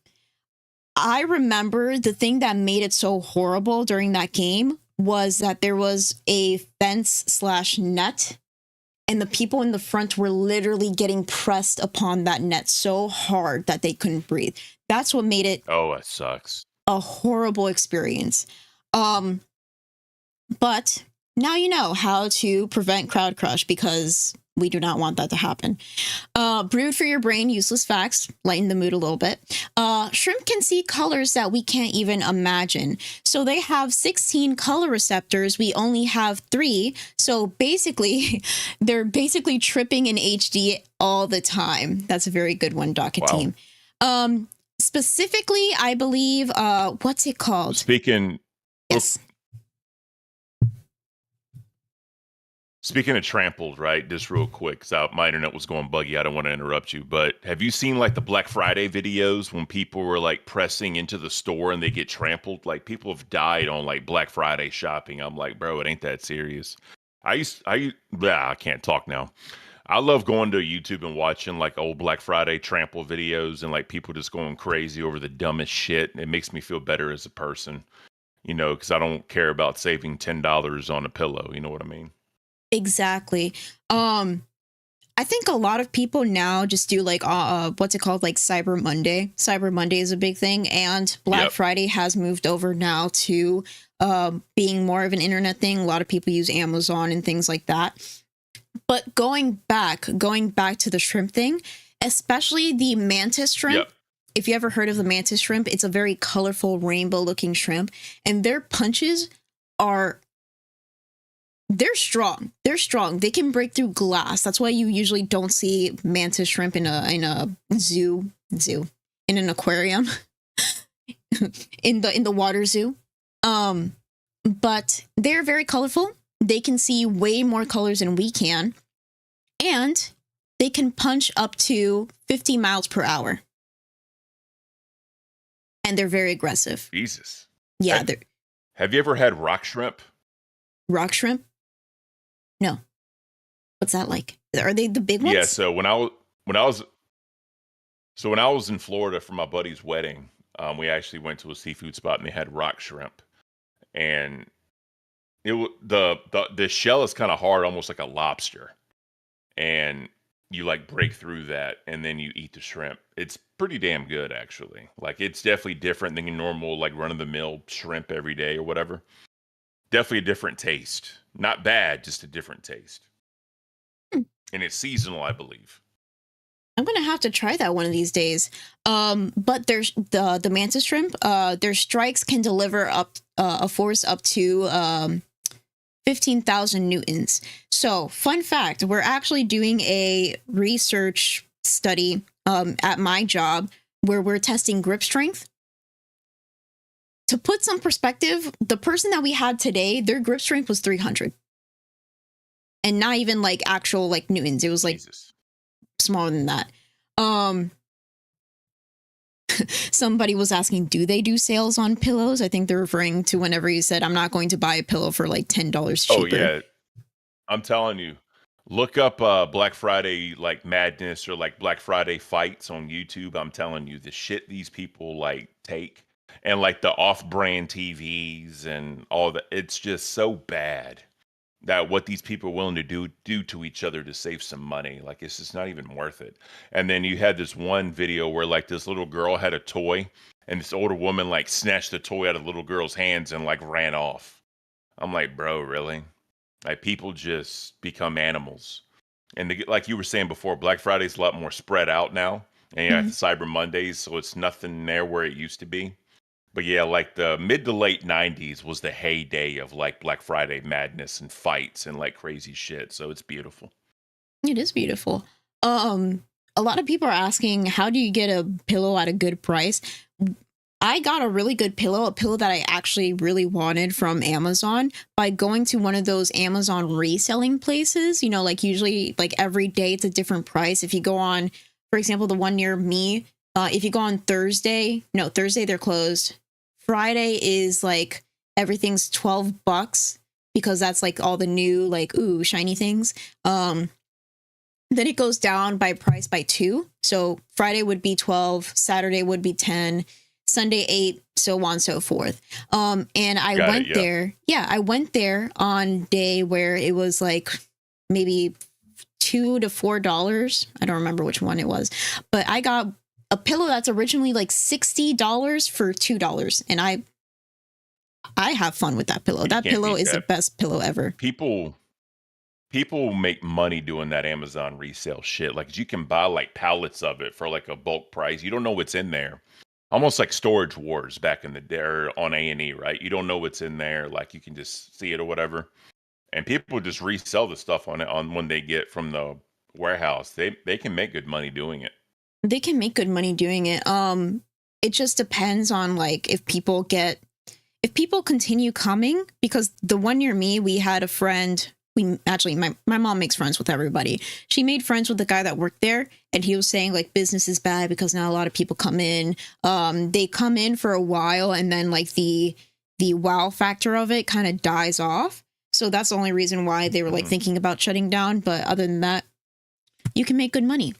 I remember the thing that made it so horrible during that game was that there was a fence/net, and the people in the front were literally getting pressed upon that net so hard that they couldn't breathe. That's what made it Oh, it sucks. a horrible experience. But now you know how to prevent crowd crush, because we do not want that to happen. Brood for your brain, useless facts, lighten the mood a little bit. Shrimp can see colors that we can't even imagine. So they have 16 color receptors. We only have 3. So basically, they're basically tripping in HD all the time. That's a very good one, Docket Wow. team. Specifically, I believe, what's it called? Speaking Yes. of trampled, right? Just real quick, because my internet was going buggy. I don't want to interrupt you, but have you seen like the Black Friday videos when people were like pressing into the store and they get trampled? Like, people have died on like Black Friday shopping. I'm like, bro, it ain't that serious. I can't talk now. I love going to YouTube and watching like old Black Friday trample videos and like people just going crazy over the dumbest shit. It makes me feel better as a person, because I don't care about saving $10 on a pillow. You know what I mean? Exactly. I think a lot of people now just do like what's it called, like Cyber Monday. Cyber Monday is a big thing, and Black Friday has moved over now to being more of an internet thing. A lot of people use Amazon and things like that. But going back to the shrimp thing, especially the mantis shrimp. Yep. If you ever heard of the mantis shrimp, it's a very colorful rainbow looking shrimp, and their punches they're strong. They can break through glass. That's why you usually don't see mantis shrimp in a zoo, in an aquarium, in the water zoo. But they're very colorful. They can see way more colors than we can, and they can punch up to 50 miles per hour. And they're very aggressive. Jesus. Yeah, Have you ever had rock shrimp? rock shrimp. No. What's that like? Are they the big Yeah. ones? So when I was in Florida for my buddy's wedding, we actually went to a seafood spot and they had rock shrimp, and the shell is kind of hard, almost like a lobster, and you like break through that and then you eat the shrimp. It's pretty damn good actually. Like it's definitely different than your normal like run of the mill shrimp every day or whatever. Definitely a different taste. Not bad, just a different taste. Hmm. And it's seasonal, I believe. I'm gonna have to try that one of these days. But there's the mantis shrimp. Their strikes can deliver up a force up to 15,000 newtons. So, fun fact: we're actually doing a research study at my job where we're testing grip strength. To put some perspective, the person that we had today, their grip strength was 300, and not even like actual like newtons. It was like Jesus. smaller than that. Somebody was asking, do they do sales on pillows? I think they're referring to whenever you said, I'm not going to buy a pillow for like $10 cheaper. Oh yeah. I'm telling you. Look up Black Friday like madness or like Black Friday fights on YouTube. I'm telling you, the shit these people like take and like the off-brand TVs and all that. It's just so bad that what these people are willing to do to each other to save some money. Like it's just not even worth it. And then you had this one video where like this little girl had a toy and this older woman like snatched the toy out of the little girl's hands and like ran off. I'm like, bro, really? Like people just become animals. And like you were saying before, Black Friday's a lot more spread out now. And you have the Cyber Mondays, so it's nothing there where it used to be. But yeah, like the mid to late 90s was the heyday of like Black Friday madness and fights and like crazy shit. So it's beautiful. It is beautiful. A lot of people are asking, how do you get a pillow at a good price? I got a really good pillow, a pillow that I actually really wanted from Amazon by going to one of those Amazon reselling places. You know, like usually like every day it's a different price. If you go on, for example, the one near me, if you go on Thursday they're closed. Friday is like everything's $12 because that's like all the new like shiny things. Then it goes down by price by 2. So Friday would be 12, Saturday would be 10, Sunday 8, so on and so forth. And I went there. Yeah, I went there on day where it was like maybe $2 to $4. I don't remember which one it was, but I got a pillow that's originally like $60 for $2, and I have fun with that pillow. That pillow is the best pillow ever. People make money doing that Amazon resale shit. Like you can buy like pallets of it for like a bulk price. You don't know what's in there. Almost like Storage Wars back in the day on A&E, right? You don't know what's in there. Like you can just see it or whatever. And people just resell the stuff on when they get from the warehouse. They can make good money doing it. They can make good money doing it. It just depends on like if people continue coming, because the one near me, we had a friend. My mom makes friends with everybody. She made friends with the guy that worked there, and he was saying like business is bad because not a lot of people come in. They come in for a while, and then like the wow factor of it kind of dies off. So that's the only reason why they were like thinking about shutting down. But other than that, you can make good money.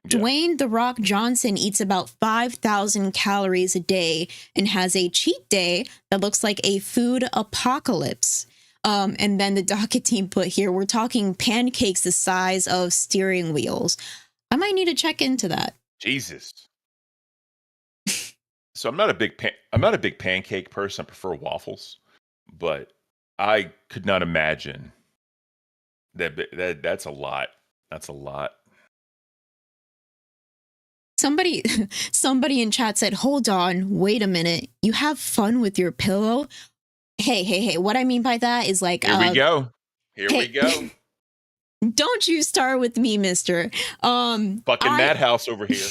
Dwayne "The Rock" Johnson eats about 5,000 calories a day and has a cheat day that looks like a food apocalypse. And then the docket team put here, we're talking pancakes the size of steering wheels. I might need to check into that. Jesus. So I'm not a big pancake person. I prefer waffles, but I could not imagine that's a lot. That's a lot. Somebody in chat said, hold on, wait a minute. You have fun with your pillow? Hey. What I mean by that is like... Here we go. We go. Don't you start with me, mister. Fucking madhouse over here.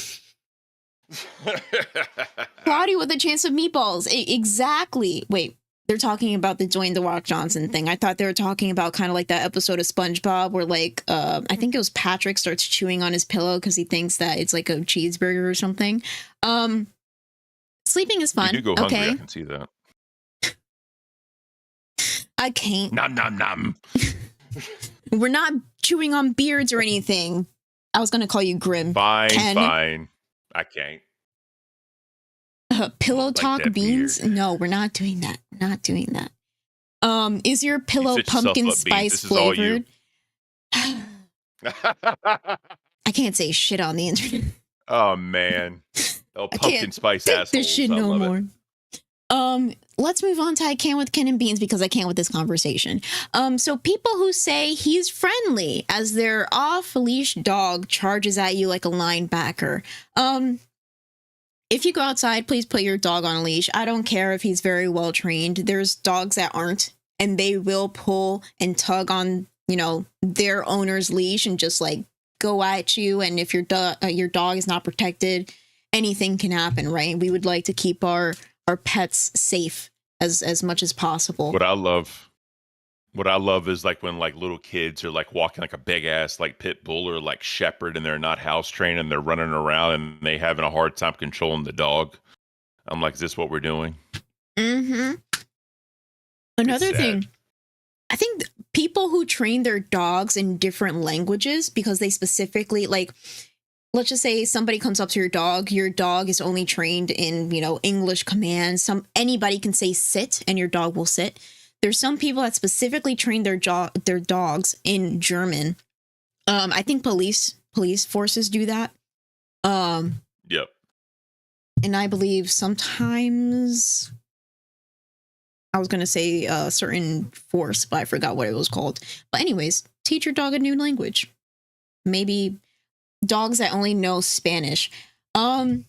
Cloudy with a chance of meatballs. Exactly. Wait, they're talking about the Dwayne "The Rock" Johnson thing. I thought they were talking about kind of like that episode of SpongeBob where like I think it was Patrick starts chewing on his pillow because he thinks that it's like a cheeseburger or something. Sleeping is fun. You do go hungry, I can see that. I can't. Nom nom nom. We're not chewing on beards or anything. I was going to call you Grim. Fine, Ken. fine. I can't. Pillow Like talk that beans? beard. No, we're not doing that. Not doing that. Is your pillow set yourself pumpkin up, Beans. spice This is all you. flavored? I can't say shit on the internet. Oh man. Oh, I pumpkin can't spice take assholes. this shit I no love more. it. Let's move on to I Can with Ken and Beans because I can't with this conversation. So people who say he's friendly as their off-leash dog charges at you like a linebacker. If you go outside, please put your dog on a leash. I don't care if he's very well trained. There's dogs that aren't, and they will pull and tug on, their owner's leash and just like go at you. And if your dog is not protected, anything can happen, right? We would like to keep our pets safe as much as possible. What I love is like when like little kids are like walking like a big ass like pit bull or like shepherd and they're not house trained and they're running around and they having a hard time controlling the dog. I'm like, is this what we're doing? Mm-hmm. Another thing, I think people who train their dogs in different languages because they specifically like, let's just say somebody comes up to your dog is only trained in, English commands. Anybody can say sit and your dog will sit. There's some people that specifically train their dogs in German. I think police forces do that. Yep. And I believe sometimes I was going to say a certain force, but I forgot what it was called. But anyways, teach your dog a new language. Maybe dogs that only know Spanish. I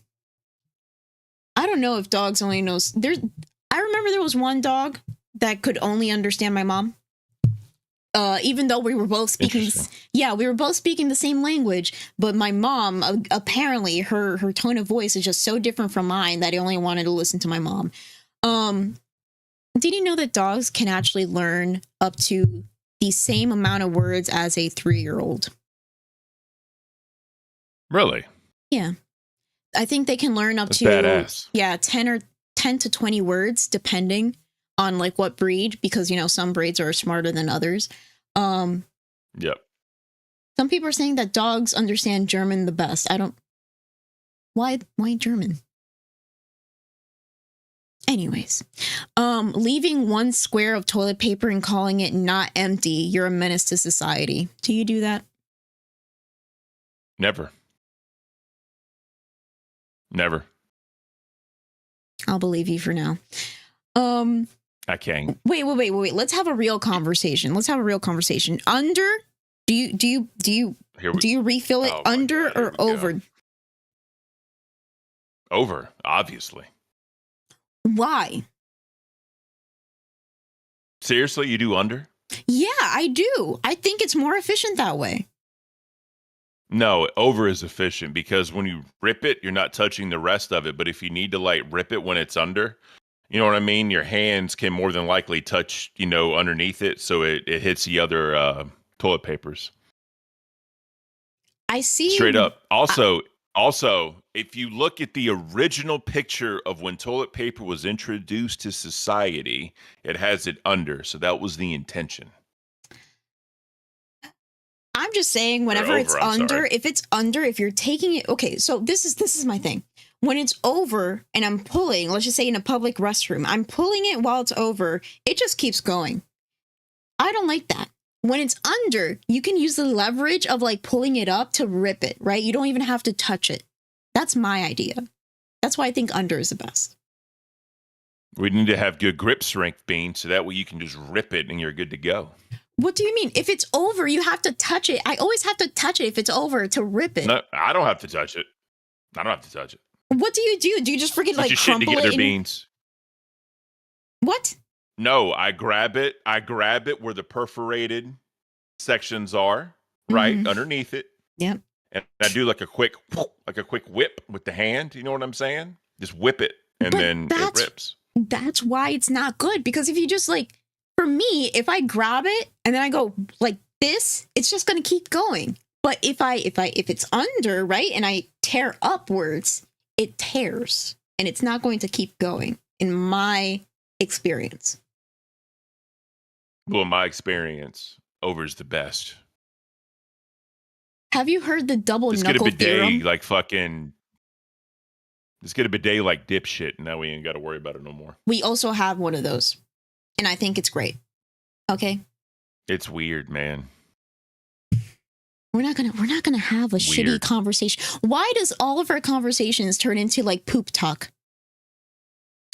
don't know if dogs only know. I remember there was one dog that could only understand my mom. Even though we were both speaking, we were both speaking the same language, but my mom, apparently her tone of voice is just so different from mine that I only wanted to listen to my mom. Did you know that dogs can actually learn up to the same amount of words as a 3-year-old? Really? Yeah. I think they can learn up That's to badass. 10 to 20 words depending on like what breed, because some breeds are smarter than others. Yep. Some people are saying that dogs understand German the best. Why German? Anyways, leaving one square of toilet paper and calling it not empty, you're a menace to society. Do you do that? Never. I'll believe you for now. I can't. Wait. Let's have a real conversation. Under, do you refill it Oh my under God, here or we go. over? Over, obviously. Why? Seriously, you do under? Yeah, I do. I think it's more efficient that way. No, over is efficient because when you rip it, you're not touching the rest of it. But if you need to like rip it when it's under, you know what I mean? Your hands can more than likely touch, underneath it. So it hits the other toilet papers. I see. Straight up. Also, if you look at the original picture of when toilet paper was introduced to society, it has it under. So that was the intention. I'm just saying whenever it's under, if you're taking it, okay, so this is my thing. When it's over and I'm pulling, let's just say in a public restroom, I'm pulling it while it's over, it just keeps going. I don't like that. When it's under, you can use the leverage of like pulling it up to rip it, right? You don't even have to touch it. That's my idea. That's why I think under is the best. We need to have good grip strength, Bean, so that way you can just rip it and you're good to go. What do you mean? If it's over, you have to touch it. I always have to touch it if it's over to rip it. No, I don't have to touch it. What do you do? Do you just freaking Put like your shit crumple together, it? Beans. What? No, I grab it where the perforated sections are, right underneath it. Yep. And I do like a quick whip with the hand. You know what I'm saying? Just whip it, and then it rips. That's why it's not good, because if you just like, for me, if I grab it and then I go like this, it's just gonna keep going. But if it's under, right, and I tear upwards, it tears, and it's not going to keep going. In my experience. Well, in my experience, over is the best. Have you heard the double Just get a knuckle theorem? bidet like fucking. Just get a bidet like dipshit, and now we ain't got to worry about it no more. We also have one of those, and I think it's great. Okay, It's weird, man. we're not gonna have a shitty Weird. conversation. Why does all of our conversations turn into like poop talk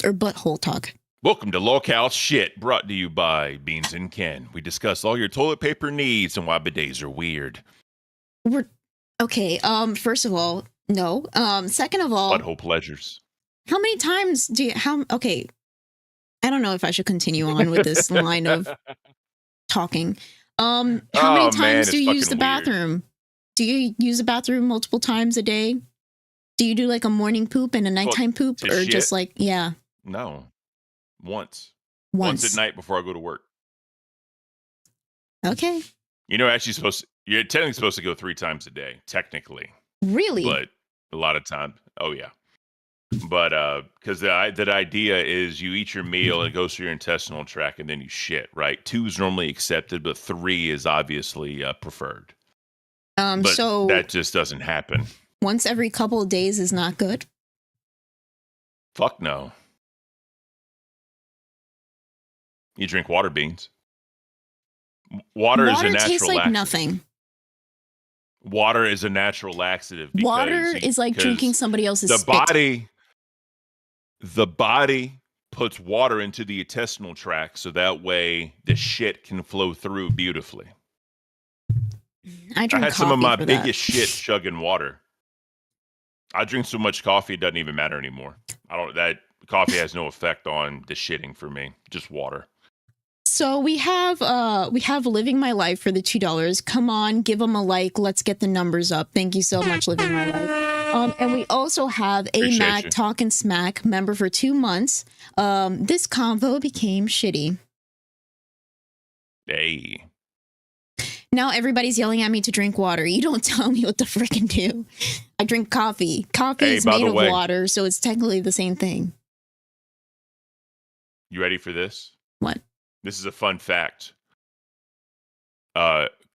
or butthole talk? Welcome to Locale Shit, brought to you by Beans and Ken. We discuss all your toilet paper needs and why bidets are weird. We're okay. First of all, no. Second of all, Butthole pleasures. how many times do you? Okay, I don't know if I should continue on with this line of talking. How many Oh, times man, do you it's use the fucking weird. bathroom? Do you use the bathroom multiple times a day? Do you do like a morning poop and a nighttime poop, to or shit? just like No. Once once? at night before I go to work. Okay, You know, actually you're technically supposed to go 3 times a day, technically. really? But a lot of time, oh yeah. But because the idea is you eat your meal and it goes through your intestinal tract and then you shit, right? 2 is normally accepted, but 3 is obviously preferred. But So that just doesn't happen. once every couple of days is not good. Fuck no. You drink water beans. Water is a natural tastes like laxative. nothing. Water is a natural laxative. Water is like because drinking somebody else's the spit. the body puts water into the intestinal tract so that way the shit can flow through beautifully. I I drink had some of coffee my for that. biggest shit chugging water. I drink so much coffee it doesn't even matter anymore. That coffee has no effect on the shitting for me. Just water. So we have Living My Life for the $2. Come on, give them a like. Let's get the numbers up. Thank you so much, Living My Life. And we also have Appreciate Mac you. Talkin' Smack member for 2 months. This convo became shitty. Hey. Now everybody's yelling at me to drink water. You don't tell me what to frickin' do. I drink coffee. Coffee Hey, is by made the of way- water, so it's technically the same thing. You ready for this? What? This is a fun fact.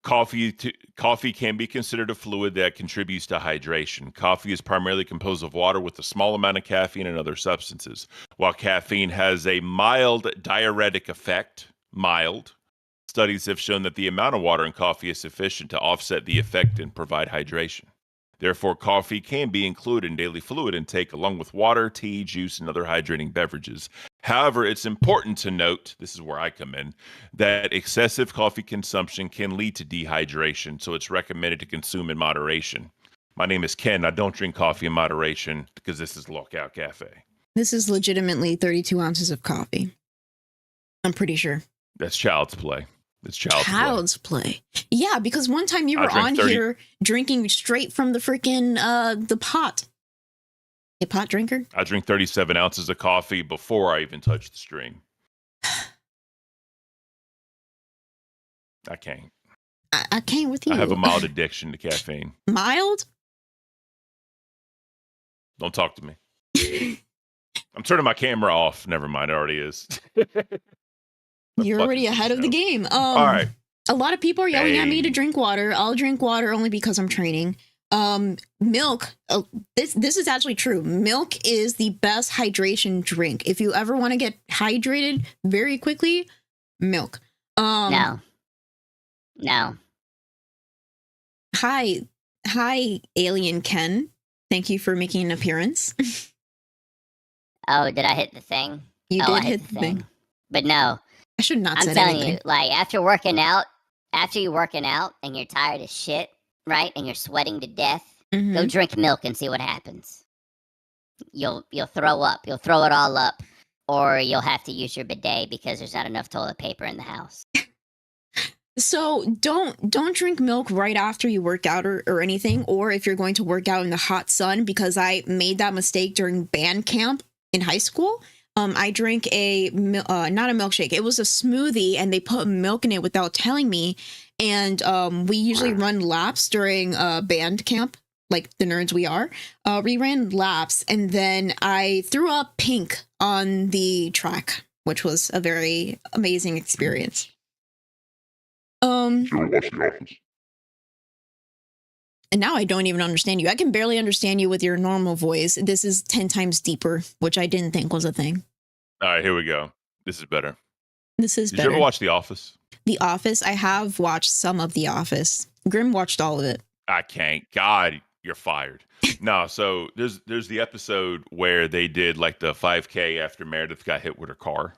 Coffee can be considered a fluid that contributes to hydration. Coffee is primarily composed of water with a small amount of caffeine and other substances. While caffeine has a mild diuretic effect, studies have shown that the amount of water in coffee is sufficient to offset the effect and provide hydration. Therefore, coffee can be included in daily fluid intake along with water, tea, juice, and other hydrating beverages. However, it's important to note, this is where I come in, that excessive coffee consumption can lead to dehydration, so it's recommended to consume in moderation. My name is Ken. I don't drink coffee in moderation because this is Lockout Cafe. This is legitimately 32 ounces of coffee. I'm pretty sure. That's child's play. It's Child's play. Yeah, because one time you I were drank on 30 here drinking straight from the freaking the pot. A pot drinker? I drink 37 ounces of coffee before I even touch the stream. I can't. I can't with you. I have a mild addiction to caffeine. Mild? Don't talk to me. I'm turning my camera off. Never mind, it already is. You're fuck already is this ahead of the show? game. All right. A lot of people are yelling at me to Hey. drink water. I'll drink water only because I'm training. Milk. This is actually true. Milk is the best hydration drink. If you ever want to get hydrated very quickly, milk. No. Hi, Alien Ken. Thank you for making an appearance. Oh, did I hit the thing? You I did hit the thing. But no, I should not I'm said telling anything. you, like after you're working out and you're tired as shit, right? And you're sweating to death, Mhm. go drink milk and see what happens. You'll throw up. You'll throw it all up, or you'll have to use your bidet because there's not enough toilet paper in the house. So don't drink milk right after you work out or anything, or if you're going to work out in the hot sun, because I made that mistake during band camp in high school. I drank not a milkshake. It was a smoothie, and they put milk in it without telling me. And we usually run laps during band camp, like the nerds we are. We ran laps, and then I threw up pink on the track, which was a very amazing experience. Um, You ever watch The Office? and now I don't even understand you. I can barely understand you with your normal voice. This is 10 times deeper, which I didn't think was a thing. All right, here we go. This is better. This is Did better. you ever watch The Office? The Office? I have watched some of The Office. Grim watched all of it. I can't. God, you're fired. No, so there's the episode where they did like the 5K after Meredith got hit with her car,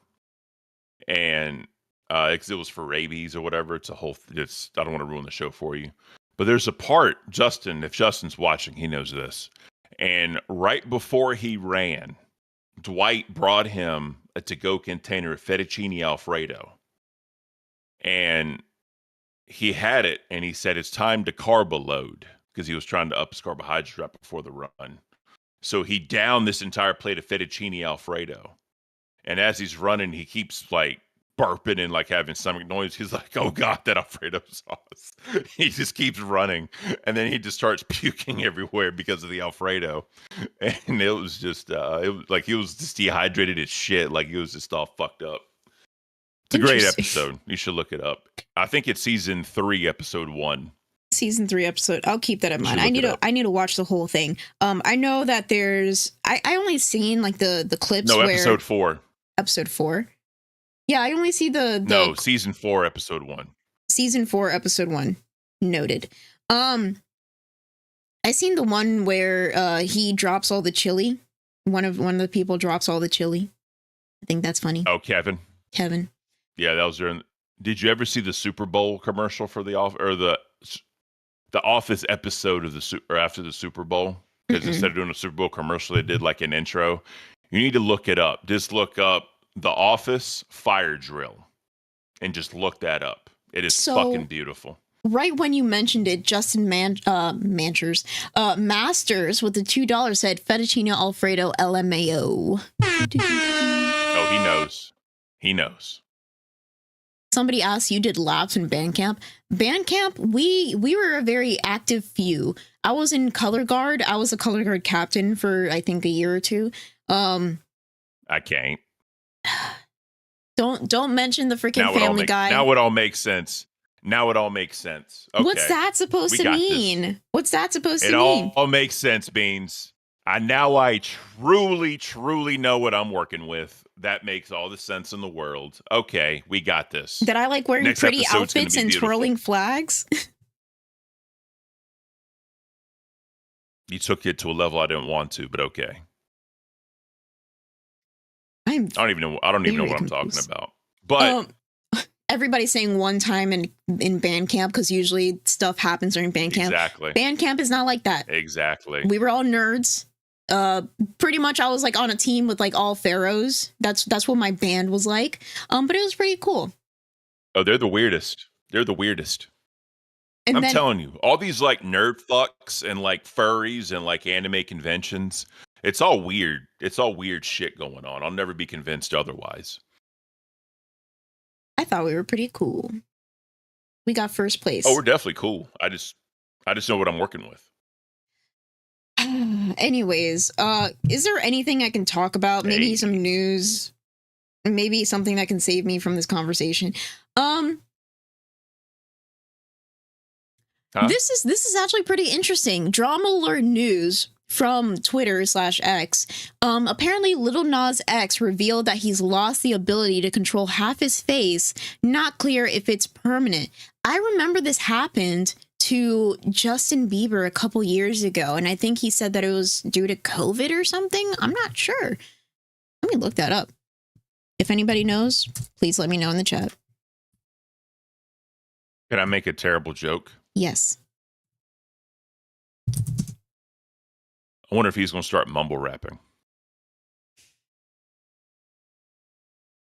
and it was for rabies or whatever. It's a whole. It's I don't want to ruin the show for you, but there's a part, Justin. If Justin's watching, he knows this. And right before he ran, Dwight brought him a to-go container of fettuccine Alfredo, and he had it, and he said it's time to carb load because he was trying to up his carbohydrate before the run. So he downed this entire plate of fettuccine Alfredo, and as he's running, he keeps like burping and like having stomach noise. He's like, "Oh God, that Alfredo sauce!" He just keeps running, and then he just starts puking everywhere because of the Alfredo. And it was just, it was like he was just dehydrated as shit. Like he was just all fucked up. It's a great Interesting. episode. You should look it up. I think it's season 3, episode 1. Season 3 episode. I'll keep that in You mind. should I look need it to up. I need to watch the whole thing. I know that there's I only seen like the clips No, where episode 4. episode 4. Yeah, I only see the No, season 4, episode 1. season 4 episode 1. Noted. I seen the one where he drops all the chili. One of the people drops all the chili. I think that's funny. Oh, Kevin. Kevin. Yeah, that was during. Did you ever see the Super Bowl commercial for the off or the Office episode of or after the Super Bowl? Because Mm-mm. instead of doing a Super Bowl commercial, they did like an intro. You need to look it up. Just look up The Office fire drill, and just look that up. It is So- fucking beautiful. Right when you mentioned it, Justin Masters with the $2 said fettuccine Alfredo LMAO. Oh, he knows. He knows. Somebody asked, you did laps in band camp. Band camp, we were a very active few. I was in color guard. I was a color guard captain for I think a year or two. I can't. Don't mention the freaking Now it all Family makes Guy. now it all makes sense. Now it all makes sense. Okay. What's that supposed We to got this. mean? What's that supposed It to mean? all makes sense, Beans. I truly know what I'm working with. That makes all the sense in the world. Okay, we got this. That I like wearing Next pretty episode's gonna outfits be and beautiful. twirling flags. You took it to a level I didn't want to, but okay. I'm I don't even know what Very I'm talking confused. about. But everybody's saying one time in band camp because usually stuff happens during band camp. exactly. Band camp is not like that. Exactly. We were all nerds. Pretty much I was like on a team with like all pharaohs. That's what my band was like. But it was pretty cool. Oh, they're the weirdest. They're the weirdest. And I'm then telling you, all these like nerd fucks and like furries and like anime conventions, it's all weird. It's all weird shit going on. I'll never be convinced otherwise. I thought we were pretty cool. We got first place. Oh, we're definitely cool. I just know what I'm working with. Anyways, is there anything I can talk about? Maybe Hey. some news, maybe something that can save me from this conversation. Huh? This is actually pretty interesting. Drama alert news from Twitter/X. Apparently Little Nas X revealed that he's lost the ability to control half his face. Not clear if it's permanent. I remember this happened to Justin Bieber a couple years ago, and I think he said that it was due to COVID or something. I'm not sure. Let me look that up. If anybody knows, please let me know in the chat. Can I make a terrible joke? Yes. I wonder if he's going to start mumble rapping.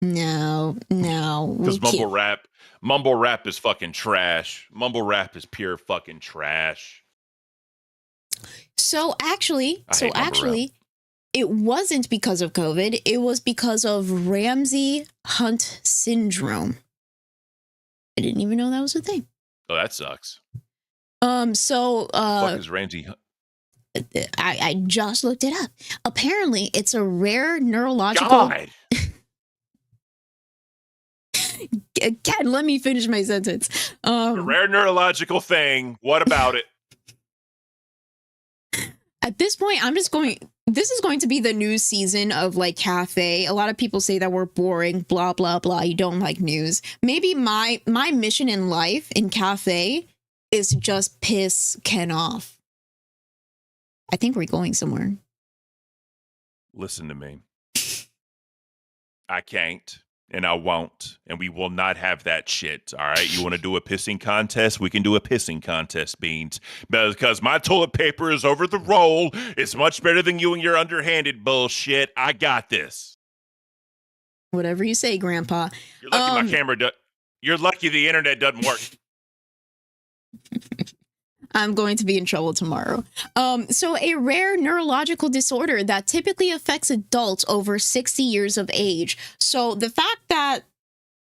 No. Because mumble rap is fucking trash. Mumble rap is pure fucking trash. So actually, I hate mumble rap. it wasn't because of COVID. It was because of Ramsay Hunt syndrome. I didn't even know that was a thing. Oh, that sucks. So Fuck is Ramsay? I just looked it up. Apparently, it's a rare neurological. God. Ken, let me finish my sentence. A rare neurological thing. What about it? At this point, this is going to be the new season of like cafe. A lot of people say that we're boring, blah, blah, blah. You don't like news. Maybe my mission in life in cafe is to just piss Ken off. I think we're going somewhere. Listen to me. I can't, and I won't, and we will not have that shit. All right, you want to do a pissing contest? We can do a pissing contest, Beans, because my toilet paper is over the roll. It's much better than you and your underhanded bullshit. I got this. Whatever you say, Grandpa. You're lucky my camera. You're lucky the internet doesn't work. I'm going to be in trouble tomorrow. So a rare neurological disorder that typically affects adults over 60 years of age. So the fact that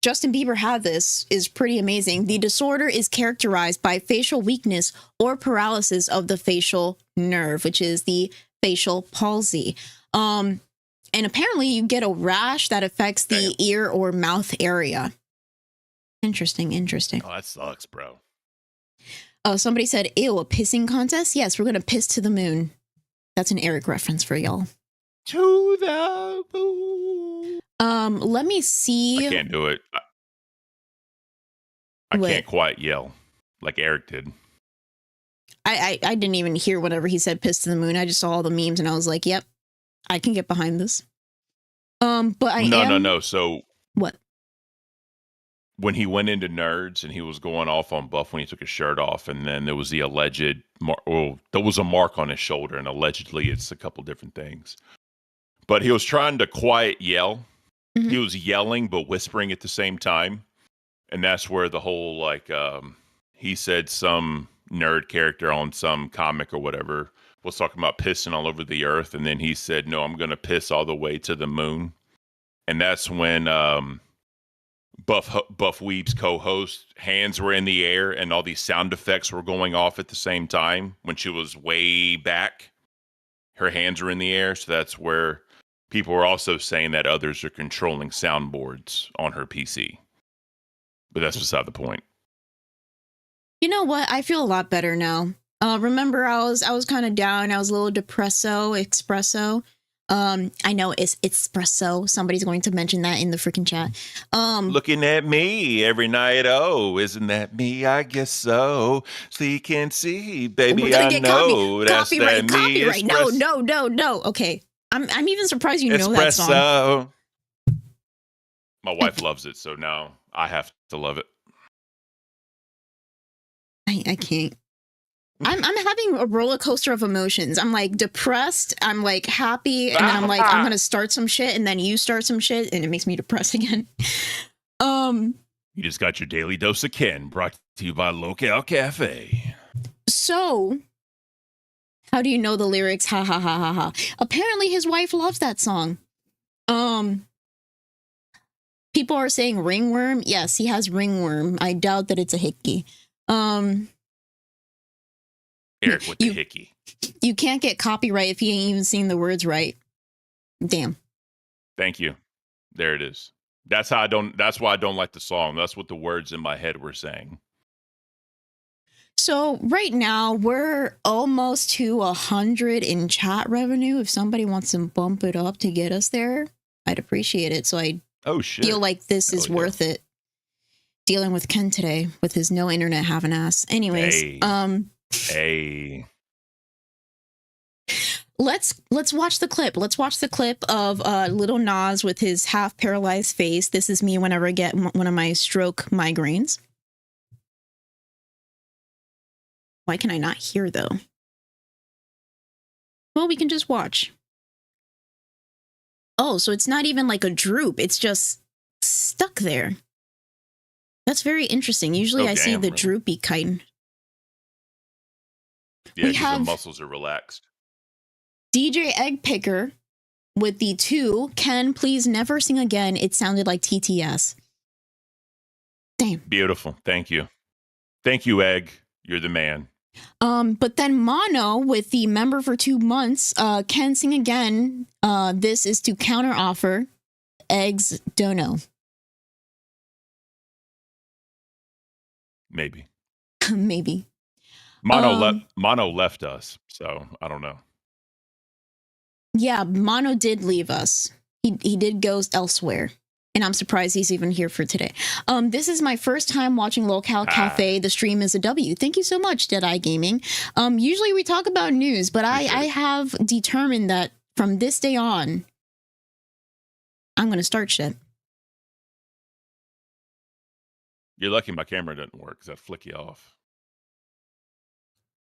Justin Bieber had this is pretty amazing. The disorder is characterized by facial weakness or paralysis of the facial nerve, which is the facial palsy. And apparently you get a rash that affects the ear or mouth area. Interesting. Oh, that sucks, bro. Somebody said, ew, a pissing contest? Yes, we're going to piss to the moon. That's an Eric reference for y'all. To the moon. Let me see. I can't do it. I can't quite yell like Eric did. I didn't even hear whenever he said piss to the moon. I just saw all the memes and I was like, yep, I can get behind this. But No. So what? When he went into Nerds and he was going off on Buff when he took his shirt off, and then there was the alleged there was a mark on his shoulder, and allegedly it's a couple different things. But he was trying to quiet yell. Mm-hmm. He was yelling but whispering at the same time, and that's where the whole like he said some nerd character on some comic or whatever was talking about pissing all over the earth, and then he said, "No, I'm going to piss all the way to the moon," and that's when Buff Weeb's co-host hands were in the air and all these sound effects were going off at the same time when she was way back. Her hands were in the air, so that's where people were also saying that others are controlling soundboards on her PC. But that's beside the point. You know what? I feel a lot better now. Remember, I was kind of down. I was a little espresso. I know it's espresso. Somebody's going to mention that in the freaking chat. Looking at me every night. Oh, isn't that me? I guess so. So you can see, baby. I know that's that me. Copyright. No. Okay, I'm even surprised you know that song. Espresso. My wife loves it, so now I have to love it. I can't. I'm having a roller coaster of emotions. I'm like depressed. I'm like happy. And then I'm like, I'm going to start some shit. And then you start some shit. And it makes me depressed again. You just got your daily dose of Ken, brought to you by Locale Cafe. So, how do you know the lyrics? Ha ha ha ha ha. Apparently his wife loves that song. People are saying ringworm. Yes, he has ringworm. I doubt that it's a hickey. Eric with the hickey. You can't get copyright if you ain't even seen the words right. Damn. Thank you. There it is. That's why I don't like the song. That's what the words in my head were saying. So right now we're almost to 100 in chat revenue. If somebody wants to bump it up to get us there, I'd appreciate it. So I feel like this is worth it. Dealing with Ken today with his no internet having ass. Anyways, Hey. Let's watch the clip. Let's watch the clip of Little Nas with his half paralyzed face. This is me whenever I get one of my stroke migraines. Why can I not hear though? Well, we can just watch. Oh, so it's not even like a droop. It's just stuck there. That's very interesting. Usually I see the droopy kind. Yeah, because the muscles are relaxed. DJ Egg Picker with the 2. Ken, please never sing again. It sounded like TTS. Damn. Beautiful. Thank you. Thank you, Egg. You're the man. But then Mono with the member for 2 months. Ken, sing again. This is to counter offer Egg's dono. Maybe. Maybe. Mono left us, so I don't know. Yeah, Mono did leave us. He did go elsewhere. And I'm surprised he's even here for today. This is my first time watching Locale Cafe. The stream is a W. Thank you so much, Deadeye Gaming. Usually we talk about news, but I have determined that from this day on, I'm going to start shit. You're lucky my camera doesn't work because I'd flick you off.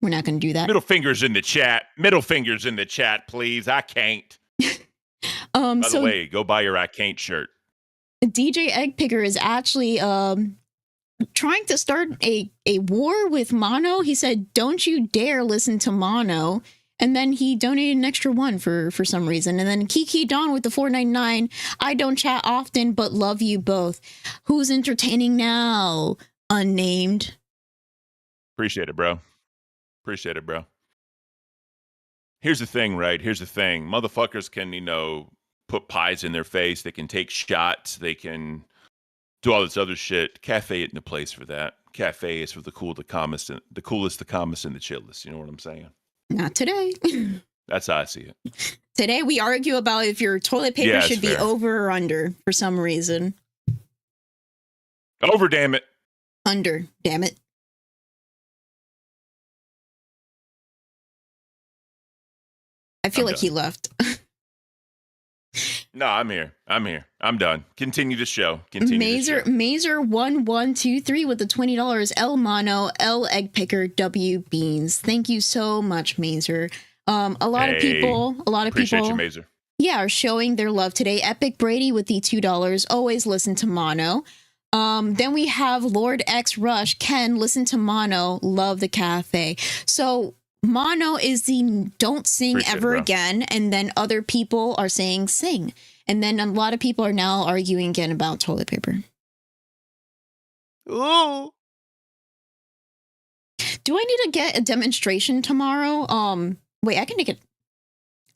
We're not going to do that. Middle fingers in the chat. Middle fingers in the chat, please. I can't. By the way, go buy your I can't shirt. DJ Eggpicker is actually trying to start a war with Mono. He said, "Don't you dare listen to Mono." And then he donated an extra one for some reason. And then Kiki Dawn with the $4.99. I don't chat often, but love you both. Who's entertaining now? Unnamed. Appreciate it, bro. Appreciate it, bro. Here's the thing, right? Here's the thing. Motherfuckers can, put pies in their face. They can take shots. They can do all this other shit. Cafe isn't the place for that. Cafe is for the coolest, the calmest, and the chillest. You know what I'm saying? Not today. That's how I see it. Today we argue about if your toilet paper should be over or under for some reason. Over, damn it. Under, damn it. I feel like he left. No, I'm here. I'm done. Continue the show. Mazer1123 with the $20. L Mono, L Egg Picker, W Beans. Thank you so much, Mazer. A lot of people, Appreciate you, Mazer. Yeah, are showing their love today. Epic Brady with the $2. Always listen to Mono. Then we have Lord X Rush. Ken, listen to Mono. Love the cafe. So Mono is the don't sing ever again, and then other people are saying sing. And then a lot of people are now arguing again about toilet paper. Ooh. Do I need to get a demonstration tomorrow? Wait, I can take it.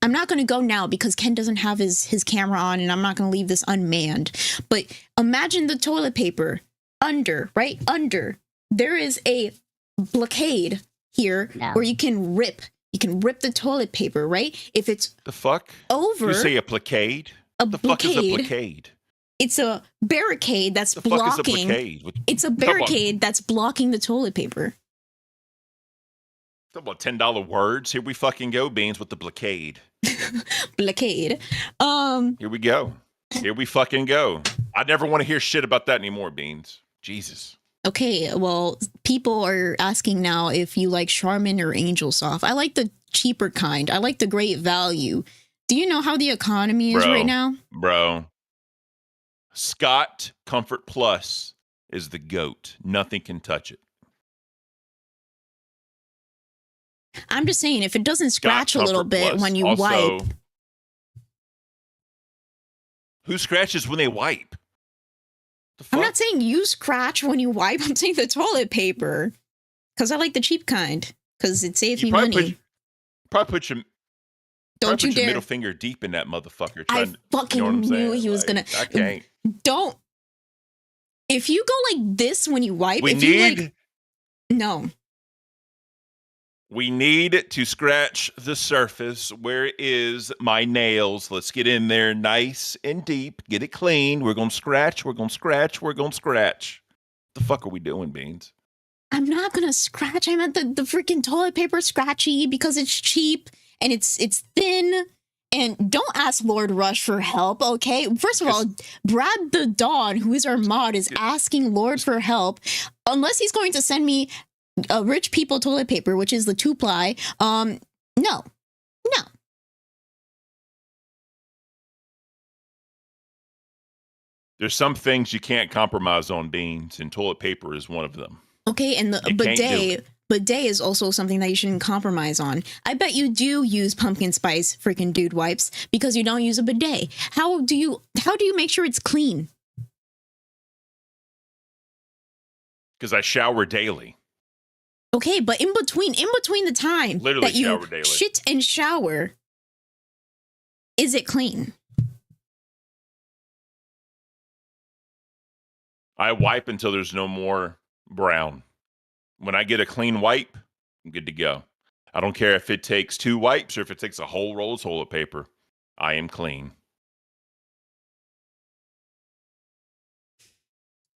I'm not going to go now because Ken doesn't have his camera on, and I'm not going to leave this unmanned. But imagine the toilet paper right under. There is a blockade here where you can rip the toilet paper, right? If it's the fuck over, you say a blockade. The fuck is a blockade? It's a barricade that's blocking. It's a barricade that's blocking the toilet paper. Talk about $10 words. Here we fucking go, Beans, with the blockade. Blockade. Here we go. Here we fucking go. I never want to hear shit about that anymore, Beans. Jesus. Okay, well, people are asking now if you like Charmin or Angel Soft. I like the cheaper kind. I like the great value. Do you know how the economy is right now? Bro. Scott Comfort Plus is the GOAT. Nothing can touch it. I'm just saying, if it doesn't scratch a little bit when you wipe. Who scratches when they wipe? I'm not saying you scratch when you wipe. I'm saying the toilet paper. Because I like the cheap kind. Because it saves me money. Probably put your middle finger deep in that motherfucker. I fucking knew he was going to. I can't. Don't. If you go like this when you wipe. No. We need to scratch the surface. Where is my nails? Let's get in there nice and deep. Get it clean. We're going to scratch. We're going to scratch. We're going to scratch. What the fuck are we doing, Beans? I'm not going to scratch. I meant the freaking toilet paper scratchy because it's cheap and it's thin. And don't ask Lord Rush for help, okay? First of all, Brad the Dawn, who is our mod, is asking Lord for help. Unless he's going to send me rich people toilet paper, which is the 2-ply. No. There's some things you can't compromise on, Beans, and toilet paper is one of them. Okay, and the bidet is also something that you shouldn't compromise on. I bet you do use pumpkin spice freaking dude wipes because you don't use a bidet. How do you make sure it's clean? Because I shower daily. Okay, but in between the time that you shit and shower, is it clean? I wipe until there's no more brown. When I get a clean wipe, I'm good to go. I don't care if it takes 2 wipes or if it takes a whole roll of toilet paper. I am clean.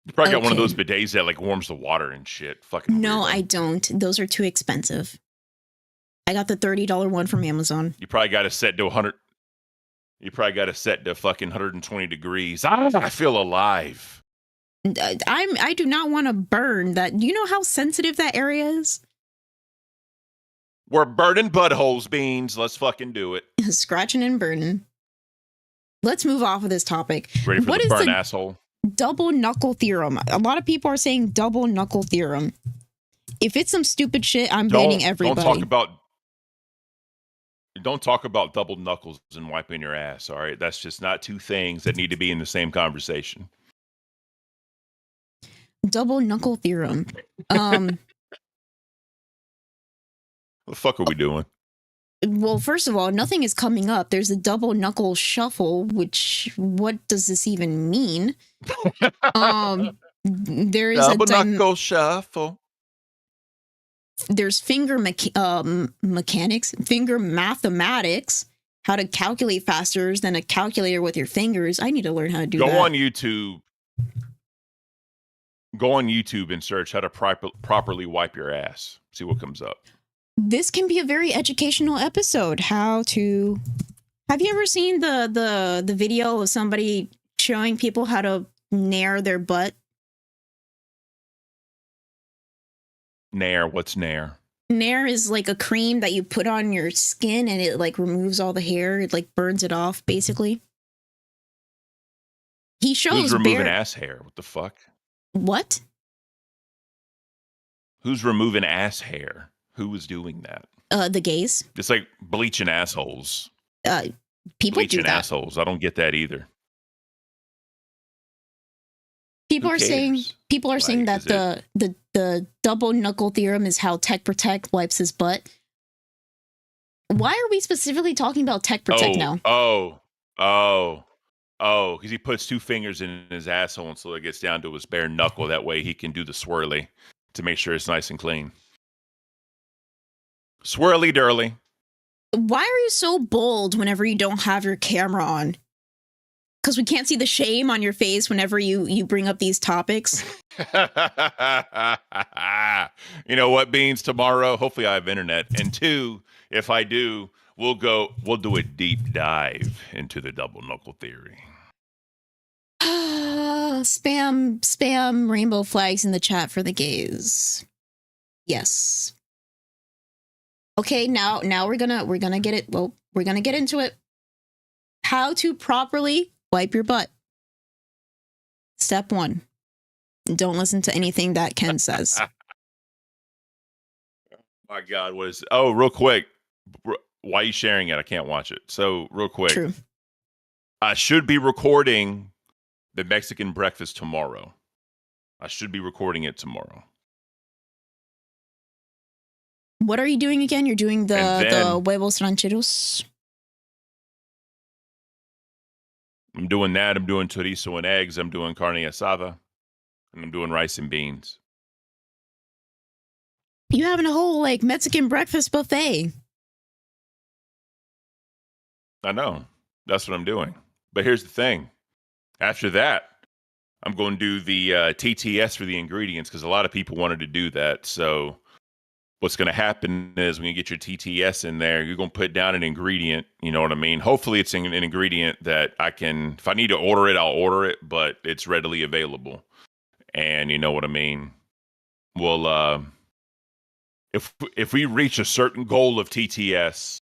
You probably got one of those bidets that like warms the water and shit. Fucking No, weirdo. I don't. Those are too expensive. I got the $30 one from Amazon. You probably got it set to 100. You probably got it set to fucking 120 degrees. I feel alive. I do not want to burn that. Do you know how sensitive that area is? We're burning buttholes, Beans. Let's fucking do it. Scratching and burning. Let's move off of this topic. Ready for What the is burn the asshole? double knuckle theorem? A lot of people are saying double knuckle theorem. If it's some stupid shit, I'm banning everybody. Don't talk about double knuckles and wiping your ass, all right? That's just not two things that need to be in the same conversation. Double knuckle theorem. What the fuck are we doing? Well, first of all, nothing is coming up. There's a double knuckle shuffle, which what does this even mean? There is double knuckle shuffle. There's finger mechanics, finger mathematics, how to calculate faster than a calculator with your fingers. I need to learn how to do that. Go on YouTube and search how to properly wipe your ass. See what comes up. This can be a very educational episode. Have you ever seen the video of somebody showing people how to nair their butt? Nair, what's nair? Nair is like a cream that you put on your skin and it like removes all the hair. It like burns it off, basically. He shows Who's removing ass hair? What the fuck? What? Who's removing ass hair? Who was doing that? The gays. It's like bleaching assholes. People bleaching do that. Assholes. I don't get that either. People are saying that the double knuckle theorem is how Tech Protect wipes his butt. Why are we specifically talking about Tech Protect now? Because he puts 2 fingers in his asshole until it gets down to his bare knuckle. That way he can do the swirly to make sure it's nice and clean. Swirly dirly. Why are you so bold whenever you don't have your camera on? Because we can't see the shame on your face whenever you bring up these topics. You know what, Beans? Tomorrow, hopefully I have internet. And 2, if I do, we'll do a deep dive into the double knuckle theory. Spam rainbow flags in the chat for the gays. Yes. Okay, now we're gonna get it. Well, we're gonna get into it. How to properly wipe your butt. Step 1. Don't listen to anything that Ken says. My God, what is... Oh, real quick. Why are you sharing it? I can't watch it. So, real quick. True. I should be recording the Mexican breakfast tomorrow. I should be recording it tomorrow. What are you doing again? You're doing the huevos rancheros? I'm doing that. I'm doing chorizo and eggs. I'm doing carne asada. And I'm doing rice and beans. You having a whole like Mexican breakfast buffet. I know. That's what I'm doing. But here's the thing. After that, I'm going to do the TTS for the ingredients because a lot of people wanted to do that. So what's going to happen is when you get your TTS in there, you're going to put down an ingredient. You know what I mean? Hopefully it's an ingredient that I can, if I need to order it, I'll order it, but it's readily available. And you know what I mean? Well, if we reach a certain goal of TTS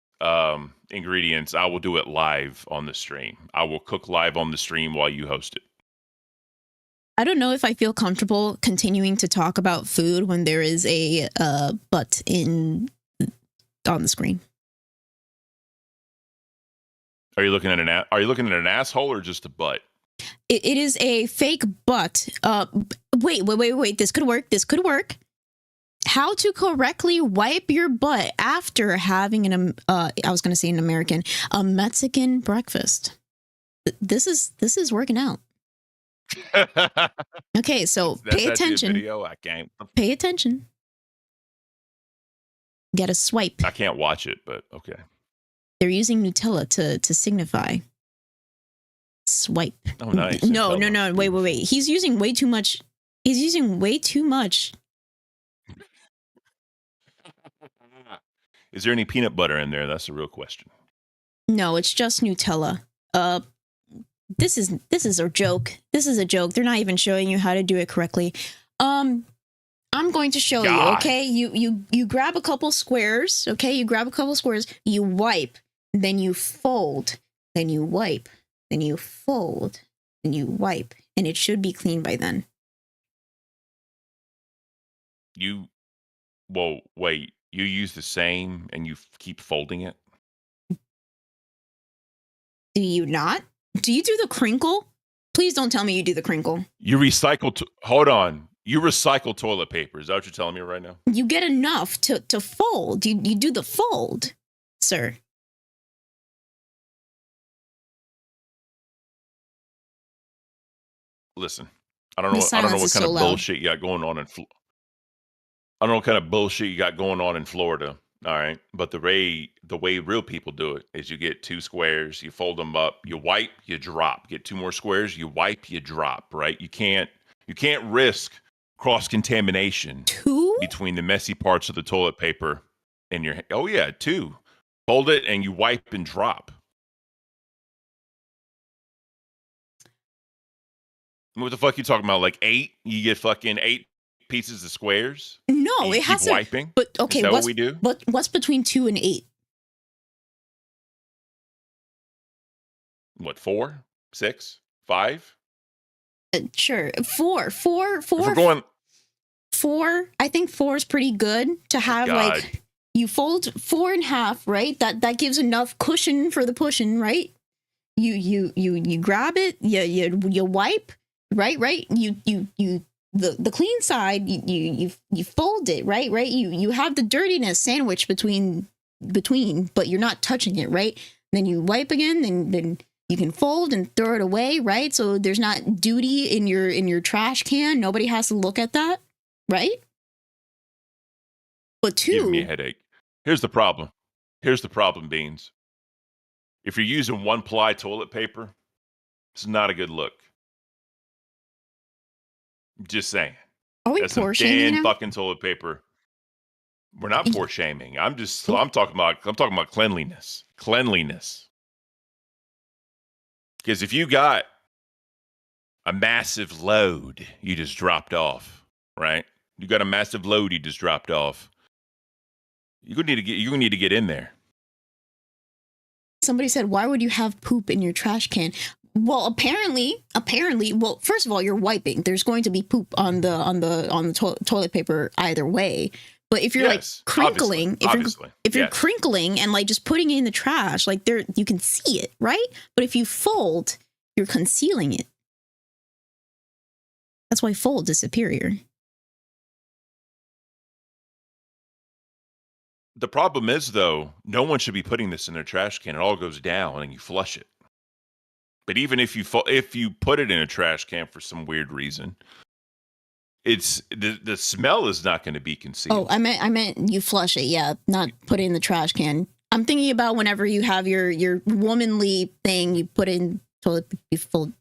ingredients, I will do it live on the stream. I will cook live on the stream while you host it. I don't know if I feel comfortable continuing to talk about food when there is a butt on the screen. Are you looking at an asshole or just a butt? It is a fake butt. Wait. This could work. How to correctly wipe your butt after having I was going to say a Mexican breakfast. This is working out. Okay, so pay attention. Video. I can't. Pay attention. Get a swipe. I can't watch it, but okay. They're using Nutella to signify. Swipe. Oh, nice. No, Nutella. Wait. He's using way too much. He's using way too much. Is there any peanut butter in there? That's the real question. No, it's just Nutella. This is a joke. This is a joke. They're not even showing you how to do it correctly. I'm going to show you, okay? You grab a couple squares, okay? You grab a couple squares, you wipe, then you fold, then you wipe, then you fold, then you wipe, and it should be clean by then. Wait, you use the same and you keep folding it? Do you not? Do you do the crinkle? Please don't tell me you do the crinkle. You recycle, hold on. You recycle toilet paper. Is that what you're telling me right now? You get enough to fold. You do the fold, sir. Listen, I don't know what kind of bullshit you got going on in I don't know what kind of bullshit you got going on in Florida. All right. But the way real people do it is you get 2 squares, you fold them up, you wipe, you drop. Get 2 more squares, you wipe, you drop, right? You can't risk cross-contamination between the messy parts of the toilet paper and your... Oh, yeah, 2. Fold it and you wipe and drop. What the fuck you talking about? Like 8? You get fucking 8 pieces of squares? No, it has to... wiping? But, okay, is that what we do? But what's between 2 and 8? What, 4? 6? 5? Sure. 4. If we're going... 4. I think 4 is pretty good to have. God. Like, you fold 4 in half, right? That gives enough cushion for the pushing, right? You grab it, you wipe, right? You the clean side, you fold it, right? You have the dirtiness sandwiched between, but you're not touching it, right? Then you wipe again, then you can fold and throw it away, right? So there's not duty in your trash can. Nobody has to look at that, right? But 2, Giving me a headache. Here's the problem, Beans. If you're using 1-ply toilet paper, it's not a good look. Just saying. Are we That's poor some shaming thin now? fucking toilet paper. We're not poor shaming. I'm talking about cleanliness. Because if you got a massive load you just dropped off, right? You got a massive load you just dropped off. You're gonna need to get in there. Somebody said, "Why would you have poop in your trash can?" Well, apparently, well, first of all, you're wiping. There's going to be poop on the toilet paper either way. But if you're like crinkling, if you're crinkling and like just putting it in the trash, like there you can see it, right? But if you fold, you're concealing it. That's why fold is superior. The problem is, though, no one should be putting this in their trash can. It all goes down and you flush it. But even if you put it in a trash can for some weird reason, it's the smell is not going to be concealed. Oh, I meant you flush it, yeah, not put it in the trash can. I'm thinking about whenever you have your womanly thing, you put in toilet, you fold.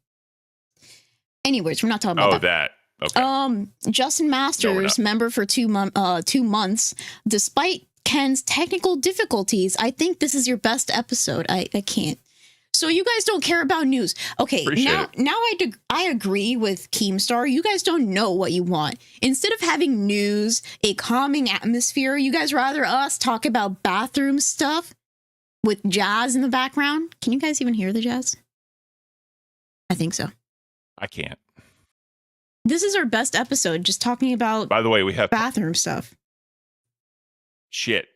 Anyways, we're not talking about that. Okay. Justin Masters, member for 2 months, despite Ken's technical difficulties, I think this is your best episode. I can't. So you guys don't care about news. Okay, now I agree with Keemstar. You guys don't know what you want. Instead of having news, a calming atmosphere, you guys rather us talk about bathroom stuff with jazz in the background. Can you guys even hear the jazz? I think so. I can't. This is our best episode, just talking about, by the way, we have bathroom stuff. Shit.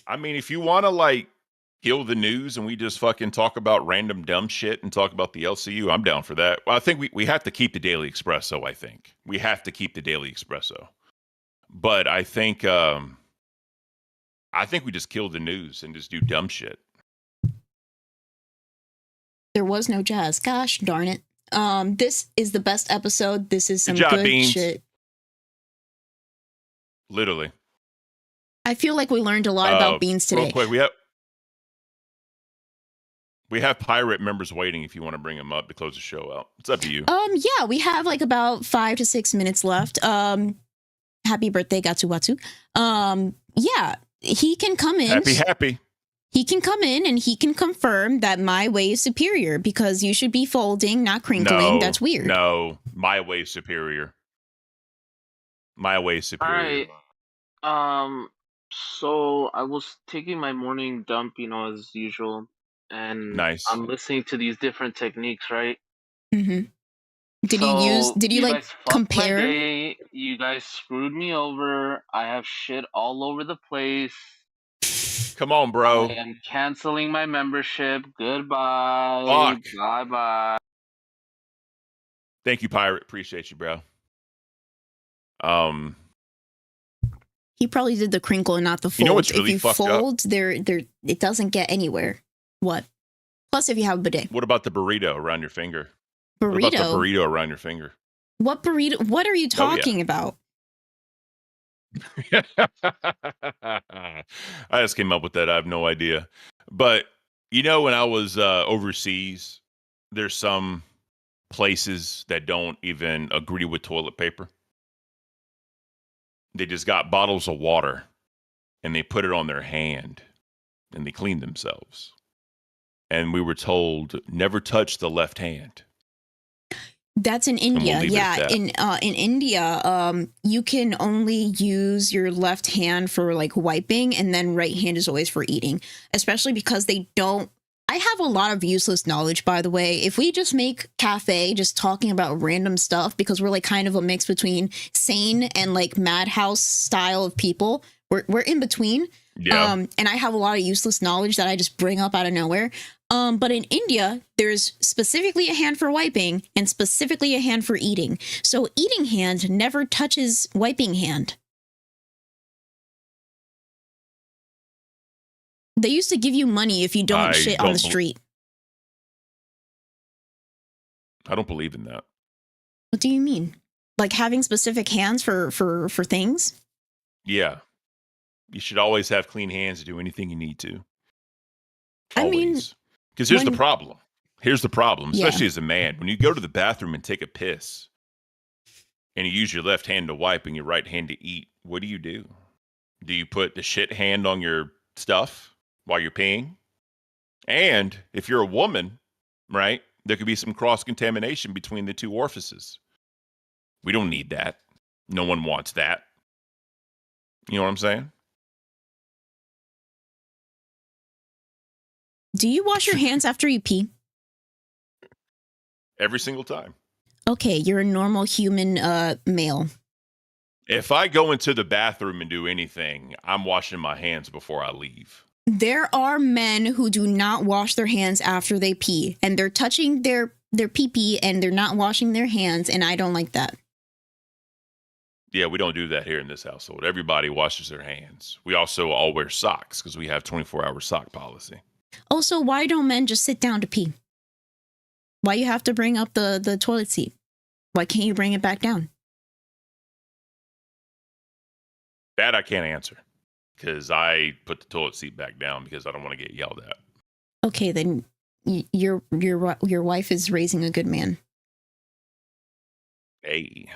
I mean, if you want to like kill the news and we just fucking talk about random dumb shit and talk about the LCU, I'm down for that. Well, I think we have to keep the Daily Espresso, I think. We have to keep the Daily Espresso. But I think we just kill the news and just do dumb shit. There was no jazz. Gosh darn it. This is the best episode. This is some good job, good Beans. shit. Literally. I feel like we learned a lot about beans Real today. quick, we have pirate members waiting if you want to bring them up to close the show out. It's up to you. Yeah, we have like about 5 to 6 minutes left. Happy birthday, Gatsuwatsu. Yeah, he can come in. Happy. He can come in and he can confirm that my way is superior because you should be folding, not crinkling. No, That's weird. No, my way is superior. My way is superior. All right. So I was taking my morning dump, as usual, and Nice. I'm listening to these different techniques, right? Mm-hmm. Did you like guys fucked my compare? day. You guys screwed me over. I have shit all over the place. Come on, bro. I am canceling my membership. Goodbye. Fuck. Bye-bye. Thank you, pirate. Appreciate you, bro. He probably did the crinkle and not the fold. You know what's really if you fucked fold, there, it doesn't get anywhere. What? Plus, if you have a bidet. What about the burrito around your finger? Burrito? What about the burrito around your finger? What burrito? What are you talking about? I just came up with that. I have no idea. But, when I was overseas, there's some places that don't even agree with toilet paper. They just got bottles of water and they put it on their hand and they clean themselves. And we were told never touch the left hand. That's in India. Yeah, in India, you can only use your left hand for like wiping, and then right hand is always for eating. Especially because they don't. I have a lot of useless knowledge, by the way. If we just make cafe just talking about random stuff, because we're like kind of a mix between sane and like madhouse style of people. We're in between. Yeah. And I have a lot of useless knowledge that I just bring up out of nowhere. But in India, there's specifically a hand for wiping and specifically a hand for eating. So eating hand never touches wiping hand. They used to give you money if you don't shit on the street. I don't believe in that. What do you mean? Like having specific hands for things? Yeah. You should always have clean hands to do anything you need to. Always. I mean, because here's the problem. Here's the problem, especially Yeah. as a man. When you go to the bathroom and take a piss and you use your left hand to wipe and your right hand to eat, what do? Do you put the shit hand on your stuff while you're peeing? And if you're a woman, right, there could be some cross-contamination between the two orifices. We don't need that. No one wants that. You know what I'm saying? Do you wash your hands after you pee? Every single time. Okay, you're a normal human male. If I go into the bathroom and do anything, I'm washing my hands before I leave. There are men who do not wash their hands after they pee, and they're touching their pee-pee and they're not washing their hands, and I don't like that. Yeah, we don't do that here in this household. Everybody washes their hands. We also all wear socks because we have 24-hour sock policy. Also, why don't men just sit down to pee? Why you have to bring up the toilet seat? Why can't you bring it back down? That I can't answer because I put the toilet seat back down because I don't want to get yelled at. Okay, then your wife is raising a good man. Hey.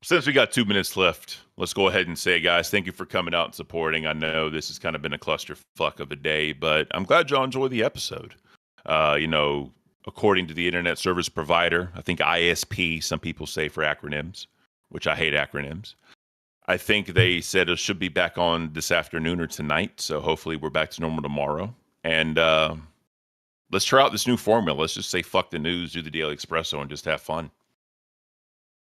Since we got 2 minutes left, let's go ahead and say, guys, thank you for coming out and supporting. I know this has kind of been a clusterfuck of a day, but I'm glad y'all enjoyed the episode. According to the internet service provider, I think ISP, some people say for acronyms, which I hate acronyms. I think they said it should be back on this afternoon or tonight, so hopefully we're back to normal tomorrow. And let's try out this new formula. Let's just say fuck the news, do the Daily Espresso, and just have fun.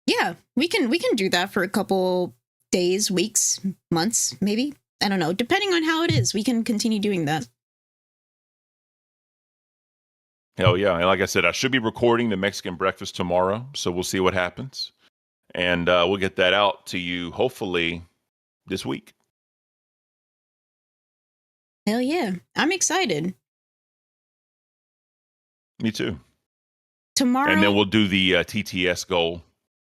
Yeah, we can do that for a couple days, weeks, months, maybe. I don't know. Depending on how it is, we can continue doing that. Hell yeah. And like I said, I should be recording the Mexican breakfast tomorrow, so we'll see what happens. And we'll get that out to you, hopefully, this week. Hell yeah. I'm excited. Me too. Tomorrow. And then we'll do the TTS goal.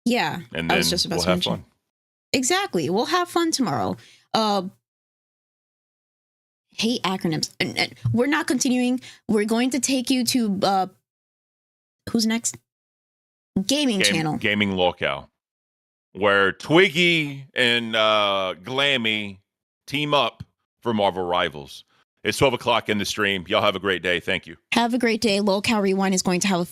Yeah. And then I was just about we'll to have mention. fun. Exactly. We'll have fun tomorrow. Hate acronyms. We're not continuing. We're going to take you to who's next? Gaming channel. Gaming locale, where Twiggy and Glammy team up for Marvel Rivals. It's 12 o'clock in the stream. Y'all have a great day. Thank you. Have a great day. Locale Rewind is going to have a field